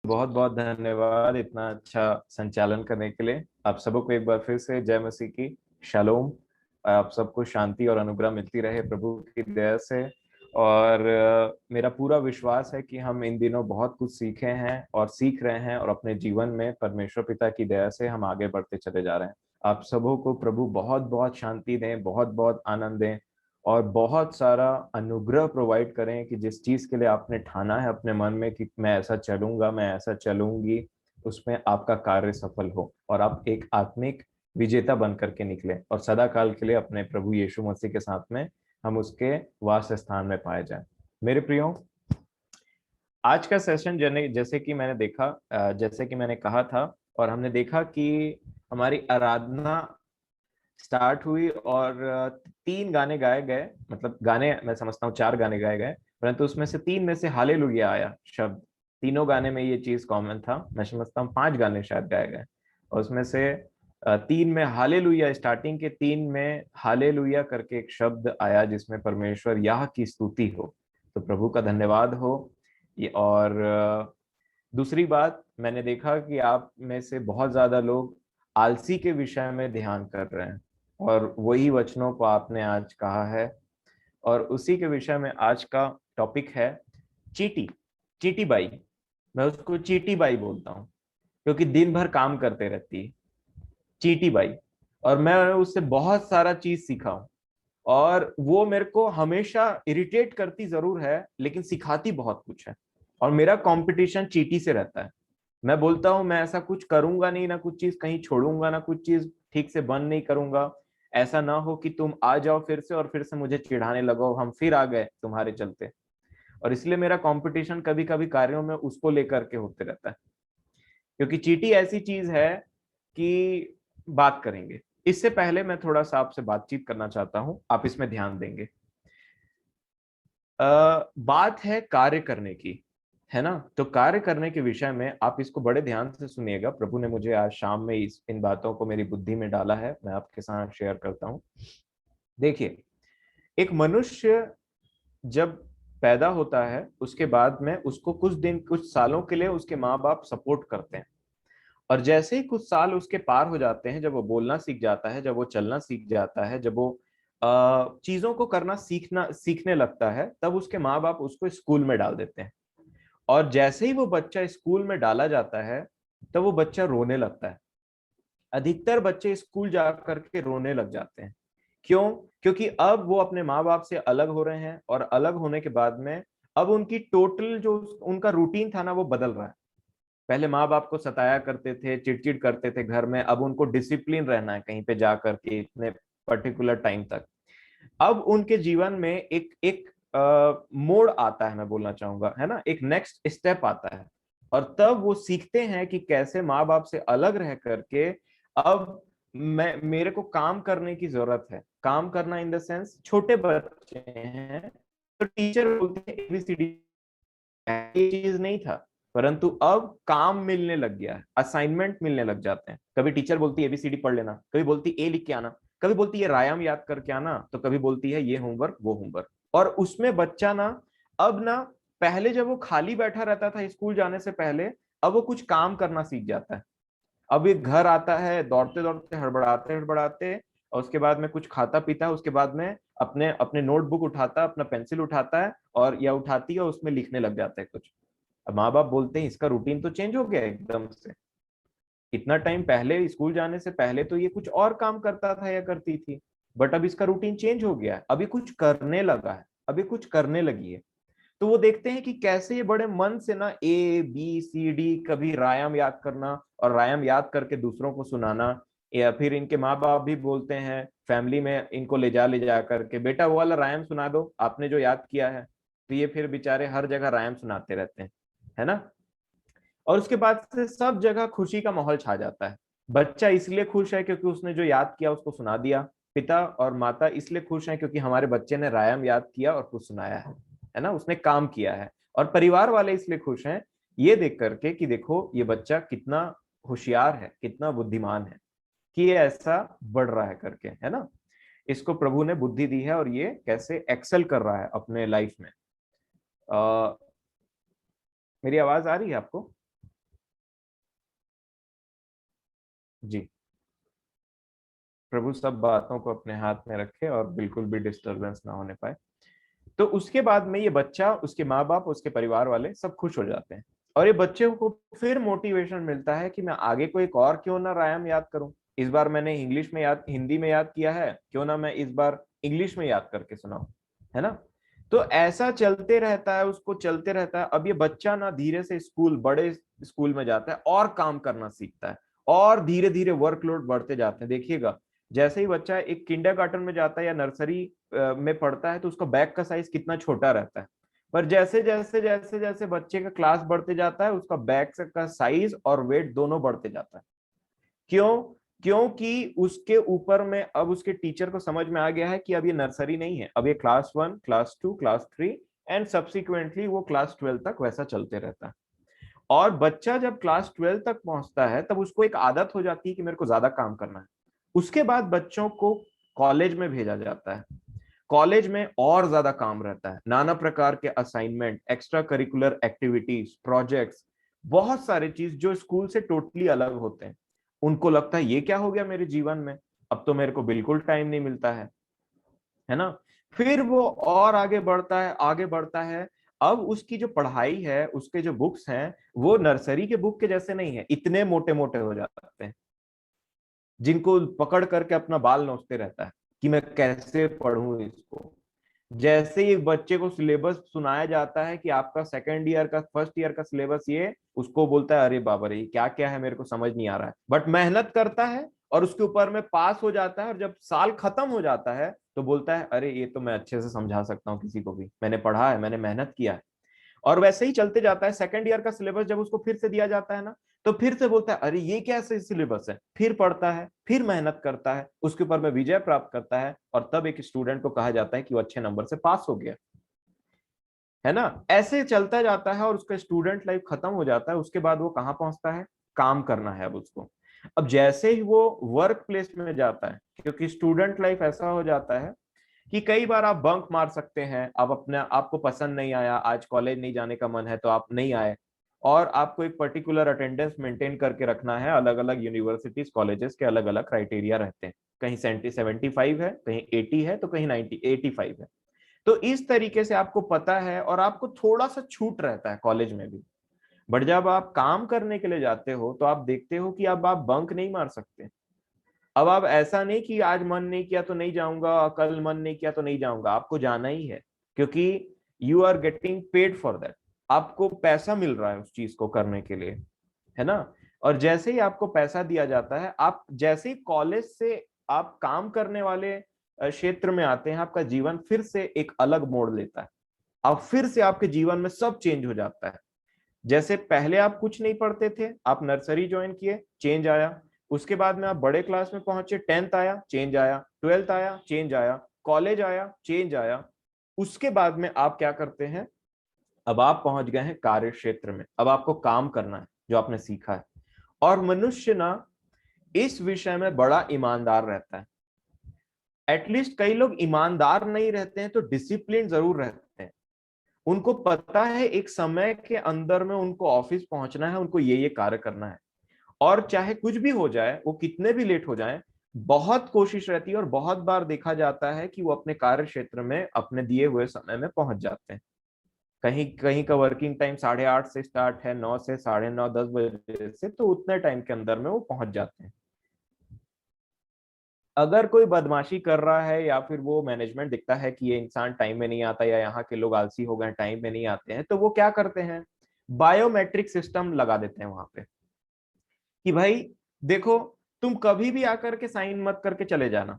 बहुत बहुत धन्यवाद इतना अच्छा संचालन करने के लिए। आप सबको एक बार फिर से जय मसीह की शालोम। आप सबको शांति और अनुग्रह मिलती रहे प्रभु की दया से। और मेरा पूरा विश्वास है कि हम इन दिनों बहुत कुछ सीखे हैं और सीख रहे हैं, और अपने जीवन में परमेश्वर पिता की दया से हम आगे बढ़ते चले जा रहे हैं। आप सबों को प्रभु बहुत बहुत शांति दें, बहुत बहुत आनंद दें, और बहुत सारा अनुग्रह प्रोवाइड करें कि जिस चीज के लिए आपने ठाना है अपने मन में कि मैं ऐसा चलूंगा, मैं ऐसा चलूंगी, उसमें आपका कार्य सफल हो और आप एक आत्मिक विजेता बन करके निकले और सदा काल के लिए अपने प्रभु यीशु मसीह के साथ में हम उसके वास स्थान में पाए जाएं। मेरे प्रियो, आज का सेशन जैसे कि मैंने देखा, जैसे कि मैंने कहा था, और हमने देखा कि हमारी आराधना स्टार्ट हुई और 3 गाने गाए गए। मतलब गाने मैं समझता हूँ 4 गाने गाए गए, परंतु उसमें से 3 में से हालेलुया आया शब्द। तीनों गाने में ये चीज कॉमन था। मैं समझता हूँ 5 गाने शायद गाए गए, और उसमें से 3 में हालेलुया, स्टार्टिंग के 3 में हालेलुया करके एक शब्द आया जिसमें परमेश्वर याह की स्तुति हो। तो प्रभु का धन्यवाद हो। ये और दूसरी बात मैंने देखा कि आप में से बहुत ज्यादा लोग आलसी के विषय में ध्यान कर रहे हैं, और वही वचनों को आपने आज कहा है। और उसी के विषय में आज का टॉपिक है चीटी। चीटी बाई। मैं उसको चीटी बाई बोलता हूँ क्योंकि दिन भर काम करते रहती है चीटी बाई। और मैं उससे बहुत सारा चीज सीखा हूँ, और वो मेरे को हमेशा इरिटेट करती जरूर है लेकिन सिखाती बहुत कुछ है। और मेरा कंपटीशन चीटी से रहता है। मैं बोलता हूं मैं ऐसा कुछ करूंगा नहीं, ना कुछ चीज कहीं छोड़ूंगा, ना कुछ चीज ठीक से बंद नहीं करूंगा। ऐसा ना हो कि तुम आ जाओ फिर से और फिर से मुझे चिढ़ाने लगो, हम फिर आ गए तुम्हारे चलते। और इसलिए मेरा कंपटीशन कभी कभी कार्यों में उसको लेकर के होते रहता है, क्योंकि चीटी ऐसी चीज है कि बात करेंगे। इससे पहले मैं थोड़ा सा आपसे बातचीत करना चाहता हूं, आप इसमें ध्यान देंगे। बात है कार्य करने की, है ना? तो कार्य करने के विषय में आप इसको बड़े ध्यान से सुनिएगा। प्रभु ने मुझे आज शाम में इन बातों को मेरी बुद्धि में डाला है, मैं आपके साथ शेयर करता हूं। देखिए, एक मनुष्य जब पैदा होता है उसके बाद में उसको कुछ दिन, कुछ सालों के लिए उसके माँ बाप सपोर्ट करते हैं। और जैसे ही कुछ साल उसके पार हो जाते हैं, जब वो बोलना सीख जाता है, जब वो चलना सीख जाता है, जब वो चीजों को करना सीखने लगता है, तब उसके माँ बाप उसको स्कूल में डाल देते हैं। और जैसे ही वो बच्चा स्कूल में डाला जाता है, तब वो बच्चा रोने लगता है। अधिकतर बच्चे स्कूल जा करके रोने लग जाते हैं। क्यों? क्योंकि अब वो अपने माँ बाप से अलग हो रहे हैं, और अलग होने के बाद में अब उनकी टोटल जो उनका रूटीन था ना, वो बदल रहा है। पहले माँ बाप को सताया करते थे, चिड़चिड़ करते थे घर में, अब उनको डिसिप्लिन रहना है कहीं पे जा करके इतने पर्टिकुलर टाइम तक। अब उनके जीवन में एक एक मोड़ आता है, मैं बोलना चाहूंगा, है ना, एक नेक्स्ट स्टेप आता है। और तब वो सीखते हैं कि कैसे माँ बाप से अलग रह करके अब मैं मेरे को काम करने की जरूरत है। काम करना इन द सेंस, छोटे बच्चे हैं तो टीचर बोलते हैं एबीसीडी, ये चीज नहीं था। परंतु अब काम मिलने लग गया है, असाइनमेंट मिलने लग जाते हैं। कभी टीचर बोलती है एबीसीडी पढ़ लेना, कभी बोलती है ए लिख के आना, कभी बोलती है रायम याद करके आना, तो कभी बोलती है ये होमवर्क वो होमवर्क। और उसमें बच्चा ना, अब ना, पहले जब वो खाली बैठा रहता था स्कूल जाने से पहले, अब वो कुछ काम करना सीख जाता है। अब ये घर आता है दौड़ते दौड़ते, हड़बड़ाते हड़बड़ाते, और उसके बाद में कुछ खाता पीता है, उसके बाद में अपने अपने नोटबुक उठाता है, अपना पेंसिल उठाता है, और या उठाती है, उसमें लिखने लग जाता है कुछ। अब माँ बाप बोलते हैं इसका रूटीन तो चेंज हो गया एकदम से। इतना टाइम पहले स्कूल जाने से पहले तो ये कुछ और काम करता था या करती थी, बट अब इसका रूटीन चेंज हो गया है, अभी कुछ करने लगा है, अभी कुछ करने लगी है। तो वो देखते हैं कि कैसे ये बड़े मन से ना ABCD, कभी रायम याद करना, और रायम याद करके दूसरों को सुनाना। या फिर इनके माँ बाप भी बोलते हैं फैमिली में, इनको ले जा करके, बेटा वो वाला रायम सुना दो आपने जो याद किया है। तो ये फिर बेचारे हर जगह रायम सुनाते रहते हैं, है ना। और उसके बाद से सब जगह खुशी का माहौल छा जाता है। बच्चा इसलिए खुश है क्योंकि उसने जो याद किया उसको सुना दिया। पिता और माता इसलिए खुश हैं क्योंकि हमारे बच्चे ने रायम याद किया और कुछ सुनाया है ना, उसने काम किया है। और परिवार वाले इसलिए खुश हैं ये देख करके कि देखो ये बच्चा कितना होशियार है, कितना बुद्धिमान है, कि ये ऐसा बढ़ रहा है करके, है ना। इसको प्रभु ने बुद्धि दी है और ये कैसे एक्सेल कर रहा है अपने लाइफ में। मेरी आवाज आ रही है आपको? जी, प्रभु सब बातों को अपने हाथ में रखे और बिल्कुल भी डिस्टरबेंस ना होने पाए। तो उसके बाद में ये बच्चा, उसके माँ बाप, उसके परिवार वाले सब खुश हो जाते हैं, और ये बच्चे को फिर मोटिवेशन मिलता है कि मैं आगे को एक और क्यों ना रायम याद करूं। इस बार मैंने इंग्लिश में याद, हिंदी में याद किया है, क्यों ना मैं इस बार इंग्लिश में याद करके सुनाऊं, है ना। तो ऐसा चलते रहता है, उसको चलते रहता है। अब ये बच्चा ना धीरे से स्कूल, बड़े स्कूल में जाता है और काम करना सीखता है, और धीरे धीरे वर्कलोड बढ़ते जाते हैं। देखिएगा, जैसे ही बच्चा एक किंडरगार्टन में जाता है या नर्सरी में पढ़ता है, तो उसका बैग का साइज कितना छोटा रहता है। पर जैसे जैसे जैसे जैसे बच्चे का क्लास बढ़ते जाता है, उसका बैग का साइज और वेट दोनों बढ़ते जाता है। क्यों? क्योंकि उसके ऊपर में अब उसके टीचर को समझ में आ गया है कि अब ये नर्सरी नहीं है, अब ये class 1, class 2, class 3 and subsequently वो क्लास 12 तक वैसा चलते रहता है। और बच्चा जब क्लास 12 तक पहुंचता है, तब उसको एक आदत हो जाती है कि मेरे को ज्यादा काम करना है। उसके बाद बच्चों को कॉलेज में भेजा जाता है। कॉलेज में और ज्यादा काम रहता है, नाना प्रकार के assignment, extra curricular activities, projects, बहुत सारे चीज जो स्कूल से टोटली अलग होते हैं। उनको लगता है ये क्या हो गया मेरे जीवन में, अब तो मेरे को बिल्कुल टाइम नहीं मिलता है ना। फिर वो और आगे बढ़ता है, आगे बढ़ता है। अब उसकी जो पढ़ाई है, उसके जो बुक्स हैं, वो नर्सरी के बुक के जैसे नहीं है, इतने मोटे मोटे हो जाते हैं, जिनको पकड़ करके अपना बाल नोचते रहता है कि मैं कैसे पढ़ूं इसको। जैसे ही बच्चे को सिलेबस सुनाया जाता है कि आपका सेकंड ईयर का, फर्स्ट ईयर का सिलेबस ये, उसको बोलता है अरे बाबा रे, क्या क्या है मेरे को समझ नहीं आ रहा है। बट मेहनत करता है और उसके ऊपर में पास हो जाता है, और जब साल खत्म हो जाता है तो बोलता है अरे ये तो मैं अच्छे से समझा सकता हूँ किसी को भी, मैंने पढ़ा है, मैंने मेहनत किया है। और वैसे ही चलते जाता है। सेकंड ईयर का सिलेबस जब उसको फिर से दिया जाता है ना, तो फिर से बोलता है अरे ये कैसे सिलेबस है, फिर पढ़ता है, फिर मेहनत करता है, उसके ऊपर में विजय प्राप्त करता है, और तब एक स्टूडेंट को कहा जाता है कि वो अच्छे नंबर से पास हो गया, है ना। ऐसे चलता जाता है और उसका स्टूडेंट लाइफ खत्म हो जाता है। उसके बाद वो कहाँ पहुंचता है, काम करना है अब उसको। अब जैसे ही वो वर्क प्लेस में जाता है, क्योंकि स्टूडेंट लाइफ ऐसा हो जाता है कि कई बार आप बंक मार सकते हैं, आप अपने, आपको पसंद नहीं आया, आज कॉलेज नहीं जाने का मन है तो आप नहीं आए, और आपको एक पर्टिकुलर अटेंडेंस मेंटेन करके रखना है। अलग अलग यूनिवर्सिटीज, कॉलेजेस के अलग अलग क्राइटेरिया रहते हैं, कहीं 75 है, कहीं 80 है, तो कहीं 85 है। तो इस तरीके से आपको पता है, और आपको थोड़ा सा छूट रहता है कॉलेज में भी। बट जब आप काम करने के लिए जाते हो, तो आप देखते हो कि अब आप बंक नहीं मार सकते। अब आप ऐसा नहीं कि आज मन नहीं किया तो नहीं जाऊंगा, कल मन नहीं किया तो नहीं जाऊंगा, आपको जाना ही है, क्योंकि you are getting paid for that. आपको पैसा मिल रहा है उस चीज को करने के लिए, है ना। और जैसे ही आपको पैसा दिया जाता है, आप जैसे ही कॉलेज से आप काम करने वाले क्षेत्र में आते हैं, आपका जीवन फिर से एक अलग मोड़ लेता है। अब फिर से आपके जीवन में सब चेंज हो जाता है। जैसे पहले आप कुछ नहीं पढ़ते थे, आप नर्सरी ज्वाइन किए, चेंज आया। उसके बाद में आप बड़े क्लास में पहुंचे, 10th आया, चेंज आया, 12th आया, चेंज आया, कॉलेज आया, चेंज आया। उसके बाद में आप क्या करते हैं, अब आप पहुंच गए हैं कार्य क्षेत्र में, अब आपको काम करना है जो आपने सीखा है। और मनुष्य ना इस विषय में बड़ा ईमानदार रहता है। एटलीस्ट कई लोग ईमानदार नहीं रहते हैं तो डिसिप्लिन जरूर रहते हैं। उनको पता है एक समय के अंदर में उनको ऑफिस पहुंचना है, उनको ये कार्य करना है, और चाहे कुछ भी हो जाए, वो कितने भी लेट हो जाए, बहुत कोशिश रहती है, और बहुत बार देखा जाता है कि वो अपने कार्य क्षेत्र में अपने दिए हुए समय में पहुंच जाते हैं। कहीं कहीं का वर्किंग टाइम 8:30 से स्टार्ट है, 9 से 9:30, 10 बजे से, तो उतने टाइम के अंदर में वो पहुंच जाते हैं। अगर कोई बदमाशी कर रहा है, या फिर वो मैनेजमेंट दिखता है कि ये इंसान टाइम में नहीं आता, या यहाँ के लोग आलसी हो गए, टाइम में नहीं आते हैं, तो वो क्या करते हैं, बायोमेट्रिक सिस्टम लगा देते हैं वहां पे, कि भाई देखो, तुम कभी भी आकर के साइन मत करके चले जाना।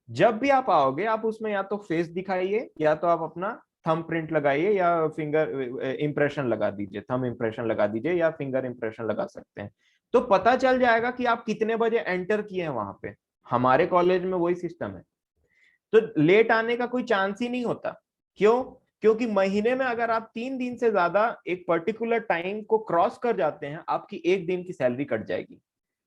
जब भी आप आओगे, आप उसमें या तो फेस दिखाइए, या तो आप अपना थंब प्रिंट लगाइए, या फिंगर इंप्रेशन लगा दीजिए, थंब इंप्रेशन लगा दीजिए, या फिंगर इंप्रेशन लगा सकते हैं। तो पता चल जाएगा कि आप कितने बजे एंटर किए हैं वहां पे। हमारे कॉलेज में वही सिस्टम है। तो लेट आने का कोई चांस ही नहीं होता। क्यों? क्योंकि महीने में अगर आप 3 दिन से ज्यादा एक पर्टिकुलर टाइम को क्रॉस कर जाते हैं, आपकी एक दिन की सैलरी कट जाएगी।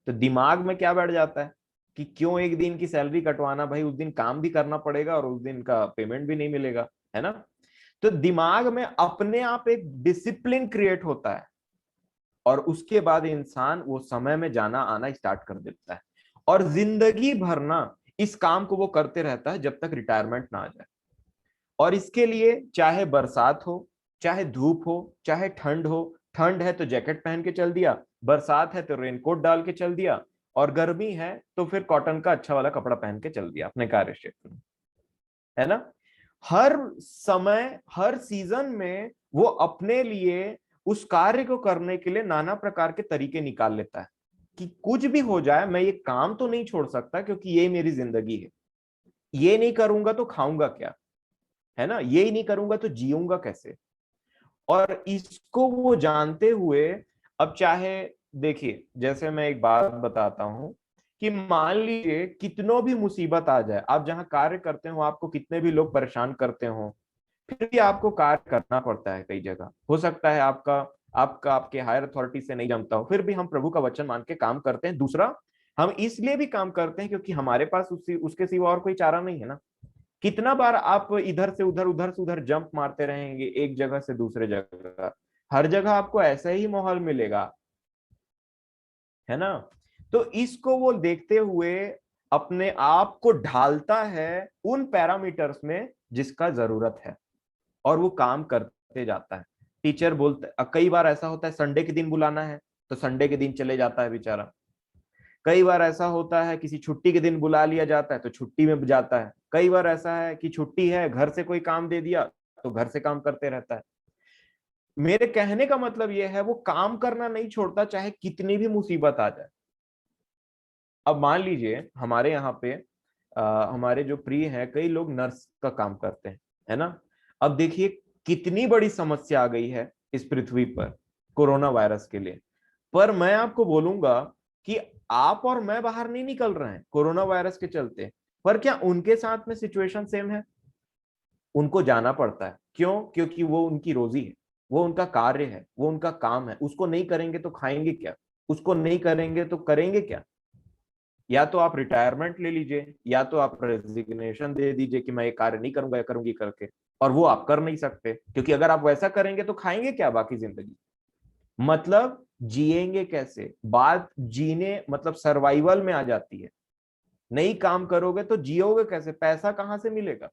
तो दिमाग में क्या बैठ जाता है कि क्यों एक दिन की सैलरी कटवाना, भाई उस दिन काम भी करना पड़ेगा और उस दिन का पेमेंट भी नहीं मिलेगा, है ना। तो दिमाग में अपने आप एक डिसिप्लिन क्रिएट होता है और उसके बाद इंसान वो समय में जाना आना स्टार्ट कर देता है, और जिंदगी भर ना इस काम को वो करते रहता है जब तक रिटायरमेंट ना आ जाए। और इसके लिए चाहे बरसात हो, चाहे धूप हो, चाहे ठंड हो, ठंड है तो जैकेट पहन के चल दिया, बरसात है तो रेनकोट डाल के चल दिया, और गर्मी है तो फिर कॉटन का अच्छा वाला कपड़ा पहन के चल दिया अपने कार्य क्षेत्र में, है ना। हर समय हर सीजन में वो अपने लिए उस कार्य को करने के लिए नाना प्रकार के तरीके निकाल लेता है कि कुछ भी हो जाए मैं ये काम तो नहीं छोड़ सकता, क्योंकि ये मेरी जिंदगी है, ये नहीं करूंगा तो खाऊंगा क्या, है ना, ये ही नहीं करूंगा तो जीऊंगा कैसे। और इसको वो जानते हुए, अब चाहे देखिए, जैसे मैं एक बात बताता हूं कि मान लीजिए कितनों भी मुसीबत आ जाए, आप जहां कार्य करते हो आपको कितने भी लोग परेशान करते हो, फिर भी आपको कार्य करना पड़ता है। कई जगह हो सकता है आपका आपका आपके हायर अथॉरिटी से नहीं जमता हो, फिर भी हम प्रभु का वचन मान के काम करते हैं। दूसरा, हम इसलिए भी काम करते हैं क्योंकि हमारे पास उसके सिवा और कोई चारा नहीं है ना। कितना बार आप इधर से उधर, उधर से उधर जंप मारते रहेंगे एक जगह से दूसरे जगह, हर जगह आपको ऐसा ही माहौल मिलेगा, है ना। तो इसको वो देखते हुए अपने आप को ढालता है उन पैरामीटर्स में जिसका जरूरत है, और वो काम करते जाता है। टीचर बोलते, कई बार ऐसा होता है संडे के दिन बुलाना है तो संडे के दिन चले जाता है बेचारा। कई बार ऐसा होता है किसी छुट्टी के दिन बुला लिया जाता है तो छुट्टी में जाता है। कई बार ऐसा है कि छुट्टी है, घर से कोई काम दे दिया तो घर से काम करते रहता है। मेरे कहने का मतलब यह है वो काम करना नहीं छोड़ता चाहे कितनी भी मुसीबत आ जाए। अब मान लीजिए हमारे यहाँ पे हमारे जो प्रिय हैं, कई लोग नर्स का काम करते हैं, है ना। अब देखिए कितनी बड़ी समस्या आ गई है इस पृथ्वी पर कोरोना वायरस के लिए। पर मैं आपको बोलूंगा कि आप और मैं बाहर नहीं निकल रहे हैं कोरोना वायरस के चलते, पर क्या उनके साथ में सिचुएशन सेम है? उनको जाना पड़ता है, क्यों? क्योंकि वो उनकी रोजी है, वो उनका कार्य है, वो उनका काम है। उसको नहीं करेंगे तो खाएंगे क्या, उसको नहीं करेंगे तो करेंगे क्या? या तो आप रिटायरमेंट ले लीजिए, या तो आप रेजिग्नेशन दे दीजिए कि मैं ये कार्य नहीं करूंगा या करूंगी करके। और वो आप कर नहीं सकते, क्योंकि अगर आप वैसा करेंगे तो खाएंगे क्या बाकी जिंदगी? मतलब जिएंगे कैसे? बात जीने मतलब सर्वाइवल में आ जाती है। नहीं काम करोगे तो जियोगे कैसे? पैसा कहां से मिलेगा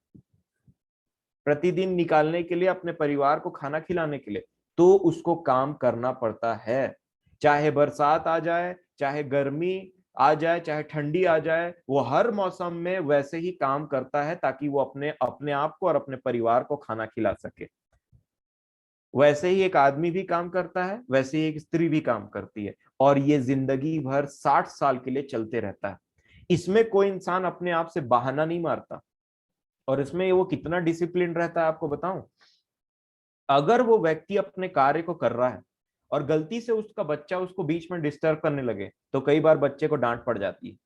प्रतिदिन निकालने के लिए, अपने परिवार को खाना खिलाने के लिए? तो उसको काम करना पड़ता है, चाहे बरसात आ जाए, चाहे गर्मी आ जाए, चाहे ठंडी आ जाए, वो हर मौसम में वैसे ही काम करता है ताकि वो अपने अपने आप को और अपने परिवार को खाना खिला सके। वैसे ही एक आदमी भी काम करता है, वैसे ही एक स्त्री भी काम करती है, और ये जिंदगी भर 60 साल के लिए चलते रहता है। इसमें कोई इंसान अपने आप से बहाना नहीं मारता। और इसमें वो कितना डिसिप्लिन रहता है आपको बताऊं, अगर वो व्यक्ति अपने कार्य को कर रहा है और गलती से उसका बच्चा उसको बीच में डिस्टर्ब करने लगे तो कई बार बच्चे को डांट पड़ जाती है।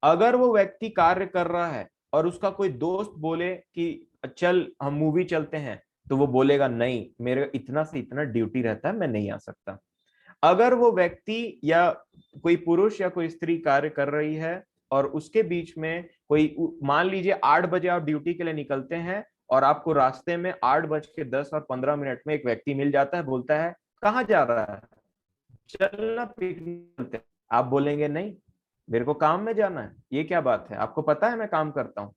अगर वो व्यक्ति कार्य कर रहा है और उसका कोई दोस्त बोले कि चल हम मूवी चलते हैं, तो वो बोलेगा नहीं, मेरे इतना से इतना ड्यूटी रहता है, मैं नहीं आ सकता। अगर वो व्यक्ति या कोई पुरुष या कोई स्त्री कार्य कर रही है और उसके बीच में कोई, मान लीजिए 8 बजे आप ड्यूटी के लिए निकलते हैं और आपको रास्ते में 8:10 और 15 मिनट में एक व्यक्ति मिल जाता है, बोलता है कहाँ जा रहा है, चलना पिकनिक चलते हैं। आप बोलेंगे नहीं, मेरे को काम में जाना है। ये क्या बात है, आपको पता है मैं काम करता हूं।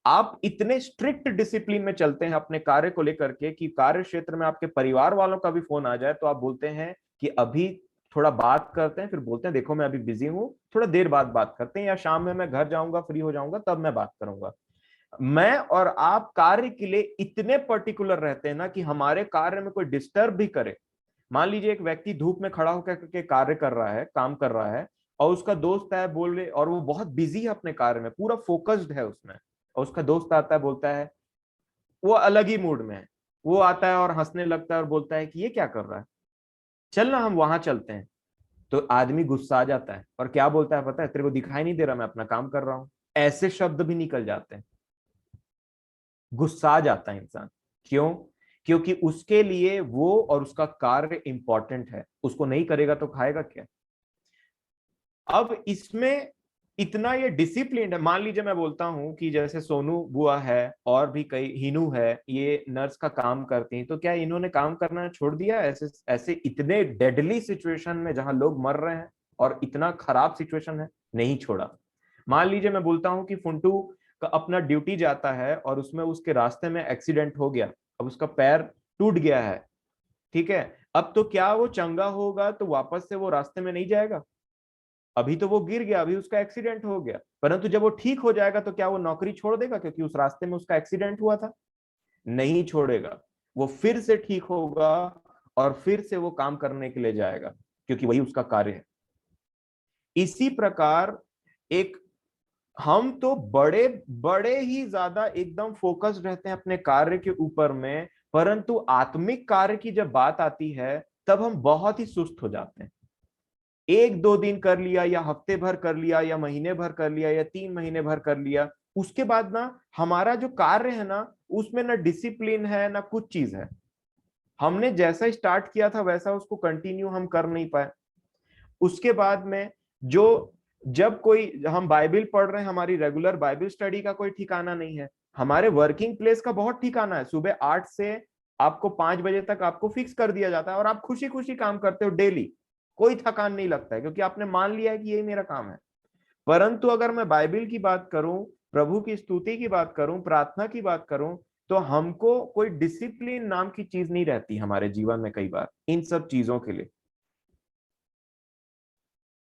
आप इतने स्ट्रिक्ट डिसिप्लिन में चलते हैं अपने कार्य को लेकर के कि कार्य क्षेत्र में आपके परिवार वालों का भी फोन आ जाए तो आप बोलते हैं कि अभी थोड़ा बात करते हैं, फिर बोलते हैं देखो मैं अभी बिजी हूं, थोड़ा देर बाद बात करते हैं, या शाम में मैं घर जाऊंगा फ्री हो जाऊंगा तब मैं बात करूंगा। मैं और आप कार्य के लिए इतने पर्टिकुलर रहते हैं ना कि हमारे कार्य में कोई डिस्टर्ब भी करे। मान लीजिए एक व्यक्ति धूप में खड़ा होकर के कार्य कर रहा है, काम कर रहा है, और उसका दोस्त है बोले, और वो बहुत बिजी है अपने कार्य में, पूरा फोकस्ड है उसमें, और उसका दोस्त आता है बोलता है, वो अलग ही मूड में है, वो आता है और हंसने लगता है और बोलता है कि ये क्या कर रहा है, चल ना हम वहां चलते हैं। तो आदमी गुस्सा आ जाता है और क्या बोलता है पता है, तेरे को दिखाई नहीं दे रहा मैं अपना काम कर रहा हूं? ऐसे शब्द भी निकल जाते हैं। गुस्सा आ जाता है इंसान। क्यों? क्योंकि उसके लिए वो और उसका कार्य इंपॉर्टेंट है, उसको नहीं करेगा तो खाएगा क्या? अब इसमें इतना ये डिसिप्लिन है। मान लीजिए मैं बोलता हूँ कि जैसे सोनू बुआ है और भी कई, हिनू है, ये नर्स का काम करती हैं, तो क्या इन्होंने काम करना छोड़ दिया? ऐसे ऐसे इतने डेडली सिचुएशन में जहां लोग मर रहे हैं और इतना खराब सिचुएशन है, नहीं छोड़ा। मान लीजिए मैं बोलता हूँ कि फुंटू का अपना ड्यूटी जाता है और उसमें उसके रास्ते में एक्सीडेंट हो गया, अब उसका पैर टूट गया है, ठीक है, अब तो क्या वो चंगा होगा तो वापस से वो रास्ते में नहीं जाएगा? अभी तो वो गिर गया, अभी उसका एक्सीडेंट हो गया, परंतु जब वो ठीक हो जाएगा तो क्या वो नौकरी छोड़ देगा क्योंकि उस रास्ते में उसका एक्सीडेंट हुआ था? नहीं छोड़ेगा। वो फिर से ठीक होगा और फिर से वो काम करने के लिए जाएगा, क्योंकि वही उसका कार्य है। इसी प्रकार एक, हम तो बड़े बड़े ही ज्यादा एकदम फोकस्ड रहते हैं अपने कार्य के ऊपर में, परंतु आत्मिक कार्य की जब बात आती है तब हम बहुत ही सुस्त हो जाते हैं। एक दो दिन कर लिया या हफ्ते भर कर लिया या महीने भर कर लिया या 3 महीने भर कर लिया, उसके बाद ना हमारा जो कार्य है ना उसमें ना डिसिप्लिन है ना कुछ चीज है। हमने जैसा स्टार्ट किया था वैसा उसको कंटिन्यू हम कर नहीं पाए। उसके बाद में जो, जब कोई हम बाइबल पढ़ रहे हैं, हमारी रेगुलर बाइबल स्टडी का कोई ठिकाना नहीं है। हमारे वर्किंग प्लेस का बहुत ठिकाना है, सुबह 8 से आपको 5 बजे तक आपको फिक्स कर दिया जाता है और आप खुशी खुशी काम करते हो डेली, कोई थकान नहीं लगता है क्योंकि आपने मान लिया है कि यही मेरा काम है। परंतु अगर मैं बाइबल की बात करूं, प्रभु की स्तुति की बात करूं, प्रार्थना की बात करूं, तो हमको कोई डिसिप्लिन नाम की चीज नहीं रहती हमारे जीवन में कई बार इन सब चीजों के लिए।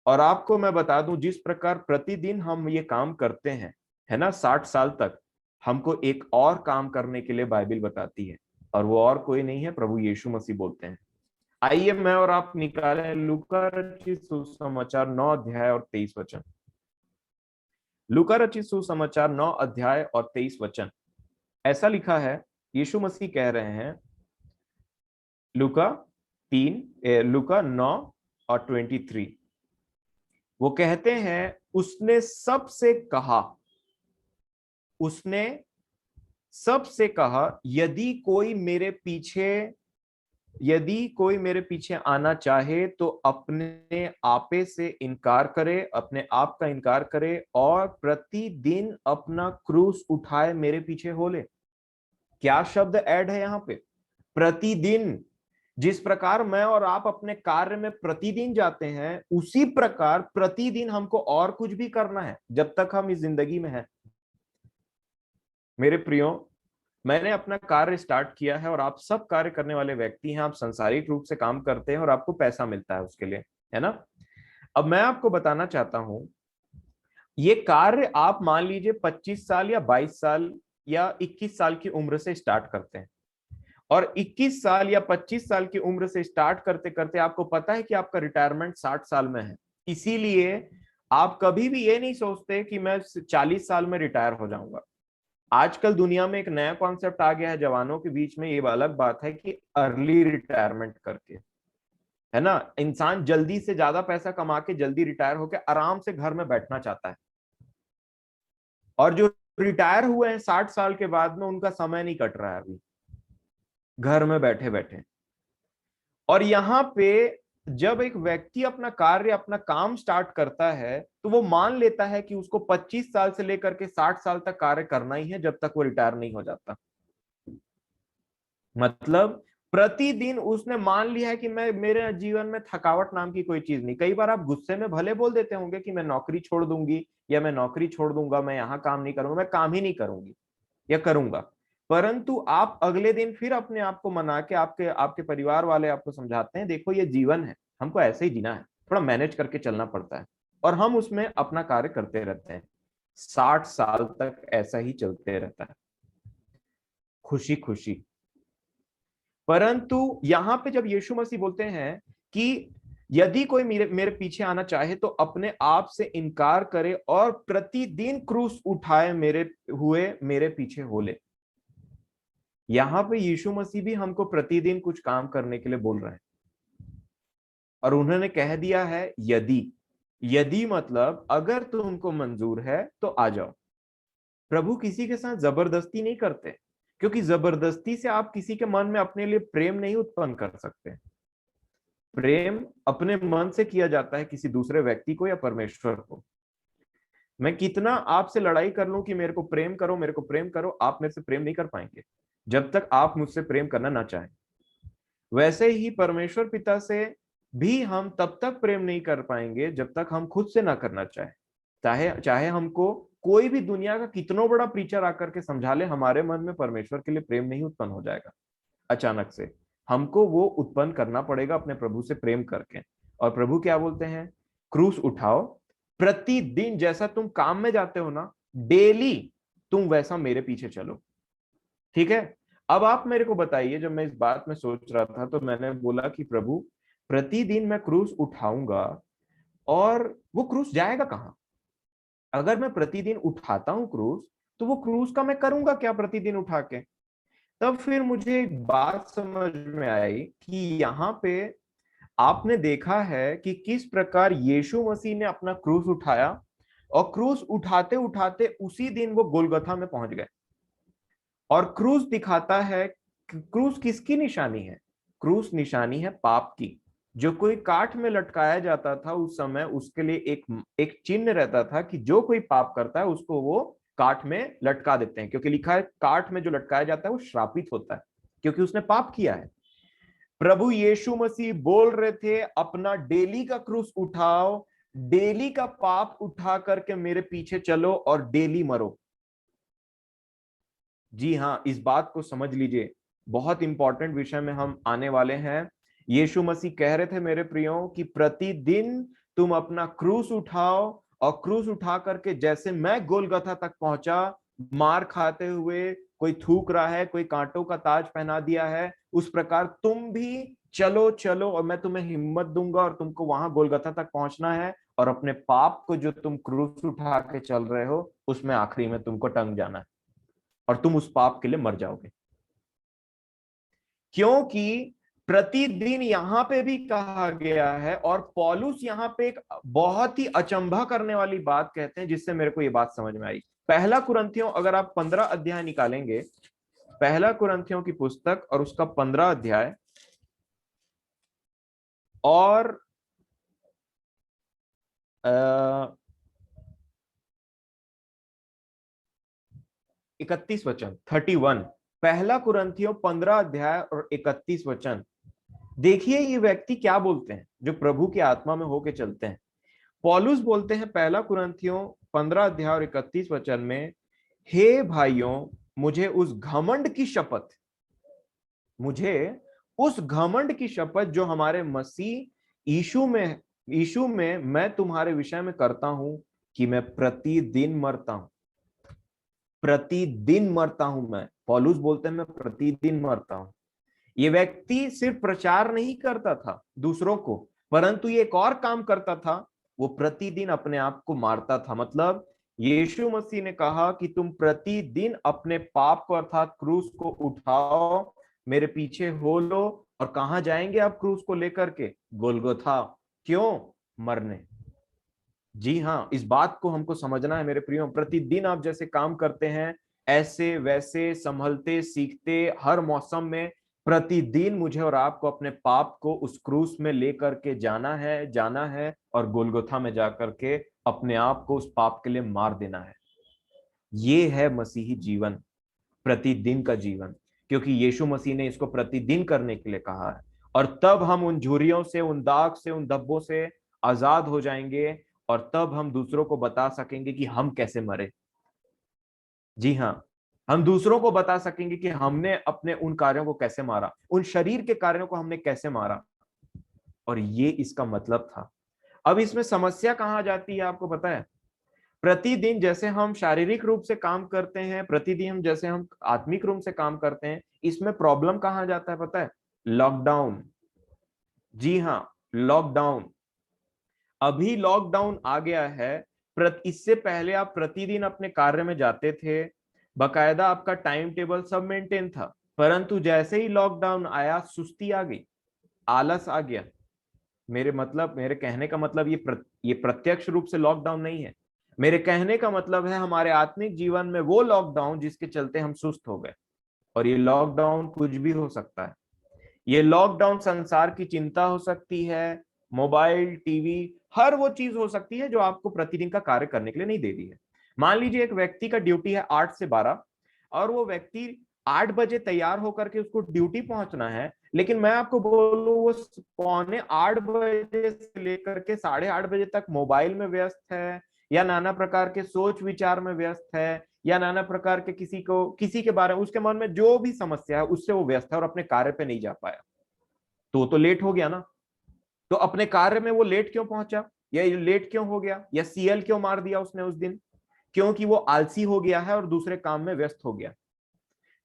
और आपको मैं बता दूं, जिस प्रकार प्रतिदिन हम ये काम करते हैं, है ना, 60 साल तक, हमको एक और काम करने के लिए बाइबल बताती है, और वो और कोई नहीं है, प्रभु यीशु मसीह बोलते हैं। आइए मैं और आप निकालें लूका रचित सुसमाचार 9 अध्याय और 23 वचन। लूका रचित सुसमाचार 9 अध्याय और 23 वचन। ऐसा लिखा है, यीशु मसीह कह रहे हैं, लूका 9 और 23, वो कहते हैं, उसने सबसे कहा, उसने सबसे कहा, यदि कोई मेरे पीछे आना चाहे तो अपने आपे से इनकार करे, अपने आप का इनकार करे और प्रतिदिन अपना क्रूस उठाए मेरे पीछे हो ले। क्या शब्द ऐड है यहाँ पे? प्रतिदिन। जिस प्रकार मैं और आप अपने कार्य में प्रतिदिन जाते हैं, उसी प्रकार प्रतिदिन हमको और कुछ भी करना है जब तक हम इस जिंदगी में हैं। मेरे प्रियो, मैंने अपना कार्य स्टार्ट किया है और आप सब कार्य करने वाले व्यक्ति हैं, आप सांसारिक रूप से काम करते हैं और आपको पैसा मिलता है उसके लिए, है ना। अब मैं आपको बताना चाहता हूं, ये कार्य आप मान लीजिए 25 साल या 22 साल या 21 साल की उम्र से स्टार्ट करते हैं, और 21 साल या 25 साल की उम्र से स्टार्ट करते करते आपको पता है कि आपका रिटायरमेंट 60 साल में है। इसीलिए आप कभी भी ये नहीं सोचते कि मैं 40 साल में रिटायर हो जाऊंगा। आजकल दुनिया में एक नया कॉन्सेप्ट आ गया है जवानों के बीच में, ये अलग बात है कि अर्ली रिटायरमेंट करके, है ना, इंसान जल्दी से ज्यादा पैसा कमा के जल्दी रिटायर होके आराम से घर में बैठना चाहता है। और जो रिटायर हुए हैं 60 साल के बाद में, उनका समय नहीं कट रहा है अभी घर में बैठे बैठे। और यहाँ पे जब एक व्यक्ति अपना कार्य, अपना काम स्टार्ट करता है, तो वो मान लेता है कि उसको 25 साल से लेकर के 60 साल तक कार्य करना ही है जब तक वो रिटायर नहीं हो जाता। मतलब प्रतिदिन उसने मान लिया है कि मैं, मेरे जीवन में थकावट नाम की कोई चीज नहीं। कई बार आप गुस्से में भले बोल देते होंगे कि मैं नौकरी छोड़ दूंगी या मैं नौकरी छोड़ दूंगा, मैं यहाँ काम नहीं करूंगा, मैं काम ही नहीं करूंगी या करूंगा, परंतु आप अगले दिन फिर अपने आप को मना के, आपके आपके परिवार वाले आपको समझाते हैं, देखो ये जीवन है, हमको ऐसे ही जीना है, थोड़ा मैनेज करके चलना पड़ता है, और हम उसमें अपना कार्य करते रहते हैं। 60 साल तक ऐसा ही चलते रहता है, खुशी खुशी। परंतु यहां पे जब यीशु मसीह बोलते हैं कि यदि कोई मेरे मेरे पीछे आना चाहे तो अपने आप से इनकार करे और प्रतिदिन क्रूस उठाए मेरे पीछे हो ले। यहां पे यीशु मसीह भी हमको प्रतिदिन कुछ काम करने के लिए बोल रहे हैं, और उन्होंने कह दिया है यदि। यदि मतलब अगर तुमको मंजूर है तो आ जाओ। प्रभु किसी के साथ जबरदस्ती नहीं करते, क्योंकि जबरदस्ती से आप किसी के मन में अपने लिए प्रेम नहीं उत्पन्न कर सकते। प्रेम अपने मन से किया जाता है किसी दूसरे व्यक्ति को या परमेश्वर को। मैं कितना आपसे लड़ाई कर लूं कि मेरे को प्रेम करो, मेरे को प्रेम करो, आप मेरे से प्रेम नहीं कर पाएंगे जब तक आप मुझसे प्रेम करना ना चाहें। वैसे ही परमेश्वर पिता से भी हम तब तक प्रेम नहीं कर पाएंगे जब तक हम खुद से ना करना चाहे। चाहे चाहे हमको कोई भी दुनिया का कितना बड़ा प्रीचर आकर के समझा ले, हमारे मन में परमेश्वर के लिए प्रेम नहीं उत्पन्न हो जाएगा अचानक से। हमको वो उत्पन्न करना पड़ेगा अपने प्रभु से प्रेम करके। और प्रभु क्या बोलते हैं? क्रूस उठाओ, प्रतिदिन जैसा तुम काम में जाते हो ना, डेली तुम वैसा मेरे पीछे चलो। ठीक है? अब आप मेरे को बताइए, जब मैं इस बात में सोच रहा था तो मैंने बोला कि प्रभु, प्रतिदिन मैं क्रूस उठाऊंगा, और वो क्रूस जाएगा कहाँ? अगर मैं प्रतिदिन उठाता हूं क्रूस, तो वो क्रूस का मैं करूंगा क्या प्रतिदिन उठा के? तब फिर मुझे एक बात समझ में आई कि यहाँ पे आपने देखा है कि किस प्रकार यीशु मसीह ने अपना क्रूस उठाया, और क्रूस उठाते उठाते उसी दिन वो गोलगथा में पहुंच गए। और क्रूस दिखाता है, क्रूस किसकी निशानी है? क्रूस निशानी है पाप की। जो कोई काठ में लटकाया जाता था उस समय, उसके लिए एक एक चिन्ह रहता था कि जो कोई पाप करता है उसको वो काठ में लटका देते हैं, क्योंकि लिखा है काठ में जो लटकाया जाता है वो श्रापित होता है, क्योंकि उसने पाप किया है। प्रभु यीशु मसीह बोल रहे थे अपना डेली का क्रूस उठाओ, डेली का पाप उठा करके मेरे पीछे चलो और डेली मरो। जी हाँ, इस बात को समझ लीजिए, बहुत इंपॉर्टेंट विषय में हम आने वाले हैं। यीशु मसीह कह रहे थे मेरे प्रियो कि प्रतिदिन तुम अपना क्रूस उठाओ, और क्रूस उठा करके जैसे मैं गोलगथा तक पहुंचा, मार खाते हुए, कोई थूक रहा है, कोई कांटों का ताज पहना दिया है, उस प्रकार तुम भी चलो चलो, और मैं तुम्हें हिम्मत दूंगा और तुमको वहां गोलगथा तक पहुंचना है, और अपने पाप को जो तुम क्रूस उठा के चल रहे हो उसमें आखिरी में तुमको टंग जाना है, और तुम उस पाप के लिए मर जाओगे। क्योंकि प्रतिदिन यहां पे भी कहा गया है, और पौलुस यहां पे एक बहुत ही अचंभा करने वाली बात कहते हैं जिससे मेरे को ये बात समझ में आई। पहला कुरिन्थियों, अगर आप 15 अध्याय निकालेंगे, पहला कुरिन्थियों की पुस्तक और उसका 15 अध्याय और 31 वचन, 31, पहला कुरिन्थियों 15 अध्याय और 31 वचन। देखिए ये व्यक्ति क्या बोलते हैं जो प्रभु की आत्मा में होके चलते हैं। पौलुस बोलते हैं पहला कुरिन्थियों 15 अध्याय और 31 वचन में, हे भाइयों, मुझे उस घमंड की शपथ, मुझे उस घमंड की शपथ जो हमारे मसीह यीशु में मैं तुम्हारे विषय में करता हूं, कि मैं प्रतिदिन मरता हूं। प्रतिदिन मरता हूं मैं, पौलुस बोलते हैं मैं प्रतिदिन मरता हूं। ये व्यक्ति सिर्फ प्रचार नहीं करता था दूसरों को, परंतु ये एक और काम करता था, वो प्रतिदिन अपने आप को मारता था। मतलब यीशु मसीह ने कहा कि तुम प्रतिदिन अपने पाप को अर्थात क्रूस को उठाओ, मेरे पीछे हो लो। और कहां जाएंगे आप क्रूस को लेकर के? गोलगोथा। क्यों? मरने। जी हाँ, इस बात को हमको समझना है मेरे प्रियो। प्रतिदिन आप जैसे काम करते हैं, ऐसे वैसे संभलते सीखते हर मौसम में प्रतिदिन मुझे और आपको अपने पाप को उस क्रूस में लेकर के जाना है, और गोलगोथा में जाकर के अपने आप को उस पाप के लिए मार देना है। ये है मसीही जीवन, प्रतिदिन का जीवन, क्योंकि यीशु मसीह ने इसको प्रतिदिन करने के लिए कहा है। और तब हम उन झुर्रियों से, उन दाग से, उन धब्बों से आजाद हो जाएंगे, और तब हम दूसरों को बता सकेंगे कि हम कैसे मरे। जी हाँ, हम दूसरों को बता सकेंगे कि हमने अपने उन कार्यों को कैसे मारा, उन शरीर के कार्यों को हमने कैसे मारा। और ये इसका मतलब था। अब इसमें समस्या कहां आ जाती है आपको पता है? प्रतिदिन जैसे हम शारीरिक रूप से काम करते हैं, प्रतिदिन हम जैसे हम आत्मिक रूप से काम करते हैं, इसमें प्रॉब्लम कहां जाता है पता है? लॉकडाउन। जी हाँ, लॉकडाउन। अभी लॉकडाउन आ गया है। इससे पहले आप प्रतिदिन अपने कार्य में जाते थे, बकायदा आपका टाइम टेबल सब मेंटेन था, परंतु जैसे ही लॉकडाउन आया सुस्ती आ गई, आलस आ गया। मेरे कहने का मतलब ये प्रत्यक्ष रूप से लॉकडाउन नहीं है। मेरे कहने का मतलब है हमारे आत्मिक जीवन में वो लॉकडाउन जिसके चलते हम सुस्त हो गए। और ये लॉकडाउन कुछ भी हो सकता है। ये लॉकडाउन संसार की चिंता हो सकती है, मोबाइल, टीवी, हर वो चीज हो सकती है जो आपको प्रतिदिन का कार्य करने के लिए नहीं दे रही है। मान लीजिए एक व्यक्ति का ड्यूटी है 8 से 12 और वो व्यक्ति 8 बजे तैयार होकर के उसको ड्यूटी पहुंचना है, लेकिन मैं आपको बोलूं वो 7:45 से लेकर के 8:30 बजे तक मोबाइल में व्यस्त है, या नाना प्रकार के सोच विचार में व्यस्त है, या नाना प्रकार के किसी के बारे में उसके मन में जो भी समस्या है उससे वो व्यस्त है और अपने कार्य पे नहीं जा पाया, तो लेट हो गया ना। तो अपने कार्य में वो लेट क्यों पहुंचा, या लेट क्यों हो गया, या सीएल क्यों मार दिया उसने उस दिन? क्योंकि वो आलसी हो गया है और दूसरे काम में व्यस्त हो गया।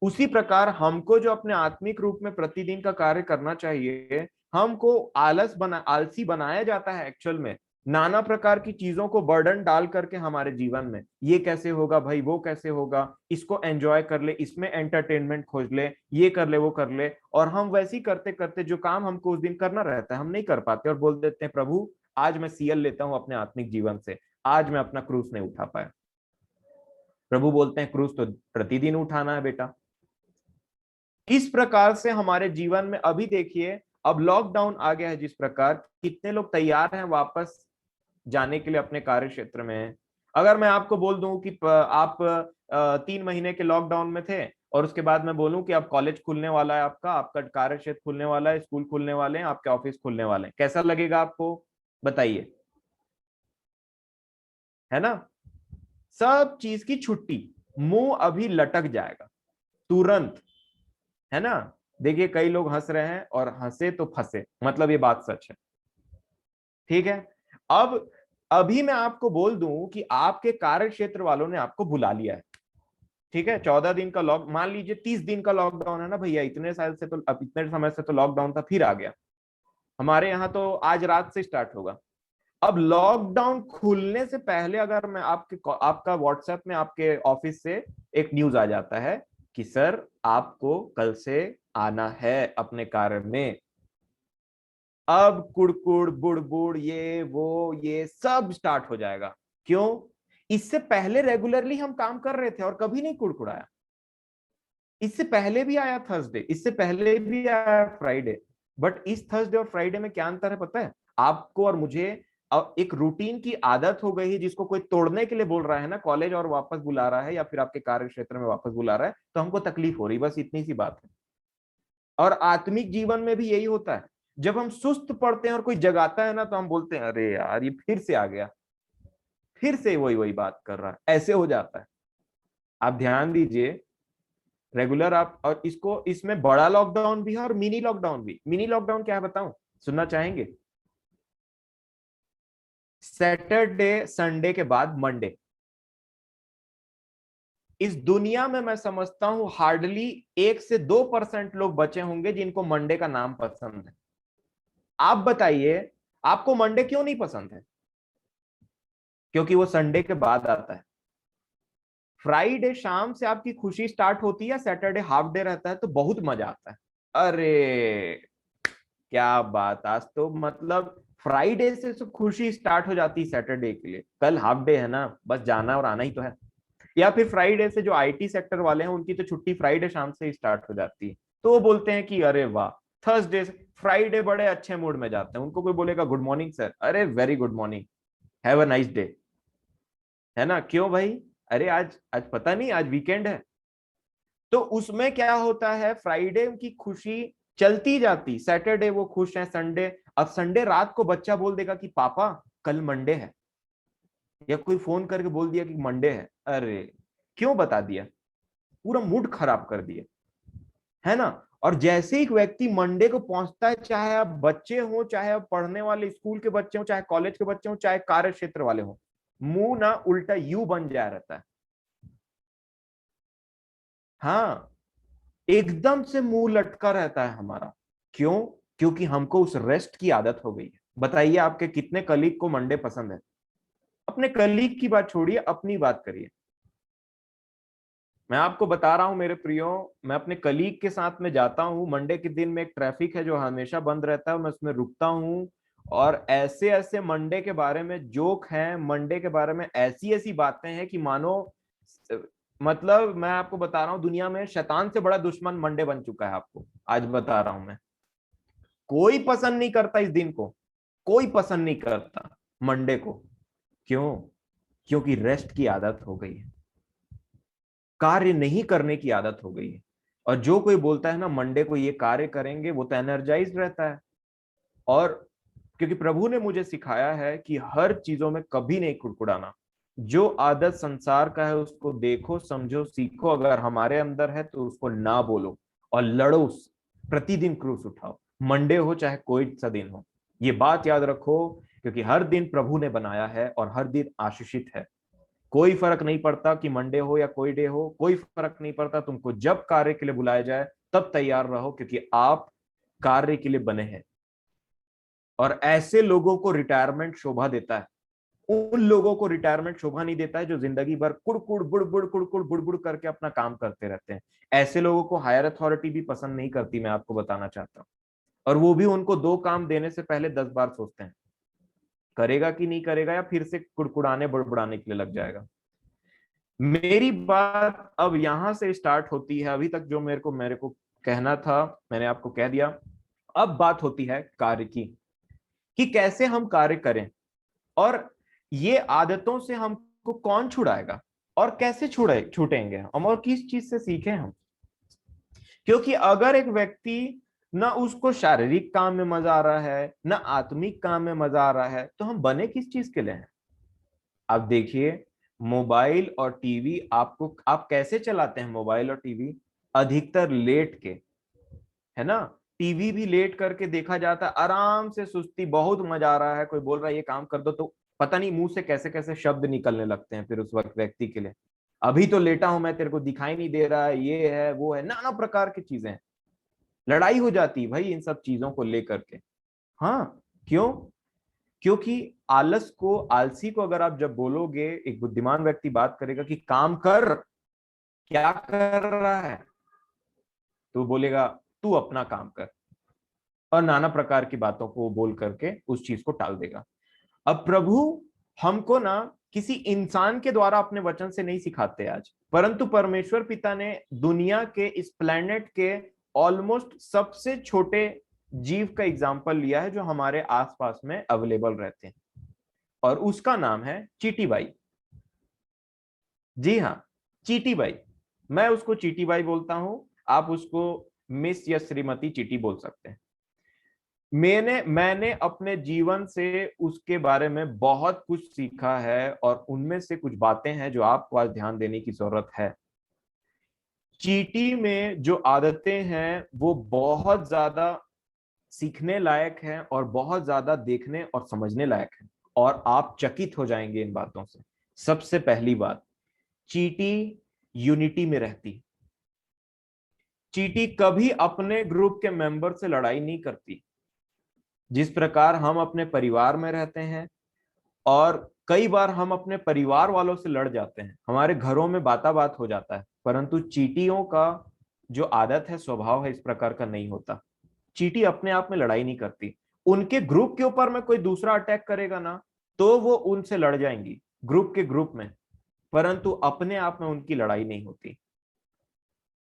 उसी प्रकार हमको जो अपने आत्मिक रूप में प्रतिदिन का कार्य करना चाहिए, हमको आलसी बनाया जाता है एक्चुअल में, नाना प्रकार की चीजों को बर्डन डाल करके हमारे जीवन में, ये कैसे होगा भाई, वो कैसे होगा, इसको एंजॉय कर ले, इसमें एंटरटेनमेंट खोज ले, ये कर ले, वो कर ले, और हम वैसे ही करते करते जो काम हमको उस दिन करना रहता है हम नहीं कर पाते और बोल देते हैं प्रभु आज मैं सीएल लेता हूं अपने आत्मिक जीवन से, आज मैं अपना क्रूस नहीं उठा पाया। प्रभु बोलते हैं क्रूस तो प्रतिदिन उठाना है बेटा। इस प्रकार से हमारे जीवन में अभी देखिए, अब लॉकडाउन आ गया है, जिस प्रकार कितने लोग तैयार हैं वापस जाने के लिए अपने कार्य क्षेत्र में। अगर मैं आपको बोल दूं कि आप 3 महीने के लॉकडाउन में थे और उसके बाद मैं बोलूं कि अब कॉलेज खुलने वाला है, आपका आपका कार्य क्षेत्र खुलने वाला है, स्कूल खुलने वाले हैं, आपके ऑफिस खुलने वाले हैं, कैसा लगेगा आपको? बताइए, है ना? सब चीज की छुट्टी, मुंह अभी लटक जाएगा तुरंत, है ना? देखिए कई लोग हंस रहे हैं और हंसे तो फंसे, मतलब ये बात सच है। ठीक है, अब अभी मैं आपको बोल दूं कि आपके कार्य क्षेत्र वालों ने आपको बुला लिया है। ठीक है, 14 दिन का लॉक, मान लीजिए 30 दिन का लॉकडाउन है ना भैया, इतने साल से तो, अब इतने समय से तो लॉकडाउन था, फिर आ गया हमारे यहाँ तो आज रात से स्टार्ट होगा। अब लॉकडाउन खुलने से पहले अगर मैं आपका व्हाट्सएप में आपके ऑफिस से एक न्यूज आ जाता है कि सर आपको कल से आना है अपने कार्य में, अब कुड़कुड़ बुड़बुड़ ये सब स्टार्ट हो जाएगा। क्यों? इससे पहले रेगुलरली हम काम कर रहे थे और कभी नहीं कुड़कुड़ाया। इससे पहले भी आया थर्सडे, इससे पहले भी आया फ्राइडे, बट इस थर्सडे और फ्राइडे में क्या अंतर है पता है आपको और मुझे? अब एक रूटीन की आदत हो गई है जिसको कोई तोड़ने के लिए बोल रहा है ना, कॉलेज और वापस बुला रहा है या फिर आपके कार्य क्षेत्र में वापस बुला रहा है, तो हमको तकलीफ हो रही, बस इतनी सी बात है। और आत्मिक जीवन में भी यही होता है, जब हम सुस्त पड़ते हैं और कोई जगाता है ना तो हम बोलते हैं अरे यार ये फिर से आ गया, फिर से वही वही बात कर रहा है, ऐसे हो जाता है। आप ध्यान दीजिए, रेगुलर आप, और इसको इसमें बड़ा लॉकडाउन भी है और मिनी लॉकडाउन भी। मिनी लॉकडाउन क्या है बताऊं, सुनना चाहेंगे? सैटरडे संडे के बाद मंडे, इस दुनिया में मैं समझता हूं हार्डली 1 से 2% लोग बचे होंगे जिनको मंडे का नाम पसंद है। आप बताइए आपको मंडे क्यों नहीं पसंद है? क्योंकि वो संडे के बाद आता है। फ्राइडे शाम से आपकी खुशी स्टार्ट होती है, सैटरडे हाफ डे रहता है तो बहुत मजा आता है। अरे क्या बात, आज तो मतलब फ्राइडे से तो खुशी स्टार्ट हो जाती है सैटरडे के लिए, कल हाफ डे है ना, बस जाना और आना ही तो है। या फिर फ्राइडे से जो आईटी सेक्टर वाले हैं उनकी तो छुट्टी फ्राइडे शाम से ही स्टार्ट हो जाती है, तो वो बोलते हैं कि अरे वाह, थर्सडे फ्राइडे बड़े अच्छे मूड में जाते हैं। उनको कोई बोलेगा गुड मॉर्निंग सर, अरे very good morning, have a nice day, है ना? क्यों भाई? अरे आज आज पता नहीं आज वीकेंड है। तो उसमें क्या होता है, फ्राइडे की खुशी चलती जाती, सैटरडे वो खुश है, संडे, अब संडे रात को बच्चा बोल देगा कि पापा कल मंडे है, या कोई फोन करके बोल दिया कि मंडे है, अरे क्यों बता दिया, पूरा मूड खराब कर दिया, है ना? और जैसे ही एक व्यक्ति मंडे को पहुंचता है, चाहे आप बच्चे हो, चाहे आप पढ़ने वाले स्कूल के बच्चे हो, चाहे कॉलेज के बच्चे हो, चाहे कार्य क्षेत्र वाले हो, मुंह ना उल्टा यू बन जाया रहता है। हाँ, एकदम से मुंह लटका रहता है हमारा। क्यों? क्योंकि हमको उस रेस्ट की आदत हो गई है। बताइए आपके कितने कलीग को मंडे पसंद है? अपने कलीग की बात छोड़िए, अपनी बात करिए। मैं आपको बता रहा हूं मेरे प्रियो, मैं अपने कलीग के साथ में जाता हूं मंडे के दिन में, एक ट्रैफिक है जो हमेशा बंद रहता है, मैं उसमें रुकता हूं, और ऐसे ऐसे मंडे के बारे में जोक हैं, मंडे के बारे में ऐसी ऐसी बातें हैं कि मानो, मतलब मैं आपको बता रहा हूँ दुनिया में शैतान से बड़ा दुश्मन मंडे बन चुका है, आपको आज बता रहा हूं मैं। कोई पसंद नहीं करता इस दिन को, कोई पसंद नहीं करता मंडे को। क्यों? क्योंकि रेस्ट की आदत हो गई है, कार्य नहीं करने की आदत हो गई है। और जो कोई बोलता है ना मंडे को ये कार्य करेंगे, वो तो एनर्जाइज रहता है। और क्योंकि प्रभु ने मुझे सिखाया है कि हर चीजों में कभी नहीं कुड़कुड़ाना। जो आदत संसार का है उसको देखो, समझो, सीखो, अगर हमारे अंदर है तो उसको ना बोलो और लड़ो उस, प्रतिदिन क्रूस उठाओ, मंडे हो चाहे कोई सा दिन हो। ये बात याद रखो, क्योंकि हर दिन प्रभु ने बनाया है और हर दिन आशीषित है। कोई फर्क नहीं पड़ता कि मंडे हो या कोई डे हो, कोई फर्क नहीं पड़ता। तुमको जब कार्य के लिए बुलाया जाए तब तैयार रहो, क्योंकि आप कार्य के लिए बने हैं। और ऐसे लोगों को रिटायरमेंट शोभा देता है। उन लोगों को रिटायरमेंट शोभा नहीं देता है जो जिंदगी भर कुड़कुड़ बुड़बुड़ कुड़कुड़ बुड़बुड़ करके अपना काम करते रहते हैं। ऐसे लोगों को हायर अथॉरिटी भी पसंद नहीं करती, मैं आपको बताना चाहता हूँ। और वो भी उनको दो काम देने से पहले 10 बार सोचते हैं, करेगा कि नहीं करेगा, या फिर से कुड़कुड़ाने बुड़बुड़ाने के लिए लग जाएगा। मेरी बात अब यहां से स्टार्ट होती है। अभी तक जो मेरे को कहना था मैंने आपको कह दिया। अब बात होती है कार्य की, कि कैसे हम कार्य करें, और ये आदतों से हमको कौन छुड़ाएगा, और कैसे छूटेंगे हम, और किस चीज से सीखे हम। क्योंकि अगर एक व्यक्ति ना उसको शारीरिक काम में मजा आ रहा है, ना आत्मिक काम में मजा आ रहा है, तो हम बने किस चीज के लिए हैं। आप देखिए, मोबाइल और टीवी, आप कैसे चलाते हैं मोबाइल और टीवी? अधिकतर लेट के, है ना। टीवी भी लेट करके देखा जाता है, आराम से, सुस्ती, बहुत मजा आ रहा है, कोई बोल रहा है ये काम कर दो तो पता नहीं मुंह से कैसे कैसे शब्द निकलने लगते हैं फिर उस वक्त व्यक्ति के लिए। अभी तो लेटा हूं मैं, तेरे को दिखाई नहीं दे रहा है, ये है वो है, नाना प्रकार की चीजें हैं। लड़ाई हो जाती है भाई इन सब चीजों को लेकर के। हाँ, क्यों? क्योंकि आलस को, आलसी को अगर आप जब बोलोगे, एक बुद्धिमान व्यक्ति बात करेगा कि काम कर, क्या कर रहा है, तो बोलेगा तू अपना काम कर, और नाना प्रकार की बातों को बोल करके उस चीज को टाल देगा। अब प्रभु हमको ना किसी इंसान के द्वारा अपने वचन से नहीं सिखाते आज, परंतु परमेश्वर पिता ने दुनिया के, इस प्लेनेट के ऑलमोस्ट सबसे छोटे जीव का एग्जाम्पल लिया है जो हमारे आसपास में अवेलेबल रहते हैं, और उसका नाम है चीटी बाई। जी हाँ, चीटी बाई। मैं उसको चीटी बाई बोलता हूं, आप उसको मिस या श्रीमती चीटी बोल सकते हैं। मैंने अपने जीवन से उसके बारे में बहुत कुछ सीखा है, और उनमें से कुछ बातें हैं जो आपको आज ध्यान देने की जरूरत है। चीटी में जो आदतें हैं वो बहुत ज्यादा सीखने लायक हैं, और बहुत ज्यादा देखने और समझने लायक हैं, और आप चकित हो जाएंगे इन बातों से। सबसे पहली बात, चीटी यूनिटी में रहती। चीटी कभी अपने ग्रुप के मेंबर से लड़ाई नहीं करती। जिस प्रकार हम अपने परिवार में रहते हैं, और कई बार हम अपने परिवार वालों से लड़ जाते हैं, हमारे घरों में बाता बात हो जाता है, परंतु चींटियों का जो आदत है, स्वभाव है, इस प्रकार का नहीं होता। चींटी अपने आप में लड़ाई नहीं करती। उनके ग्रुप के ऊपर में कोई दूसरा अटैक करेगा ना, तो वो उनसे लड़ जाएंगी ग्रुप के ग्रुप में, परंतु अपने आप में उनकी लड़ाई नहीं होती।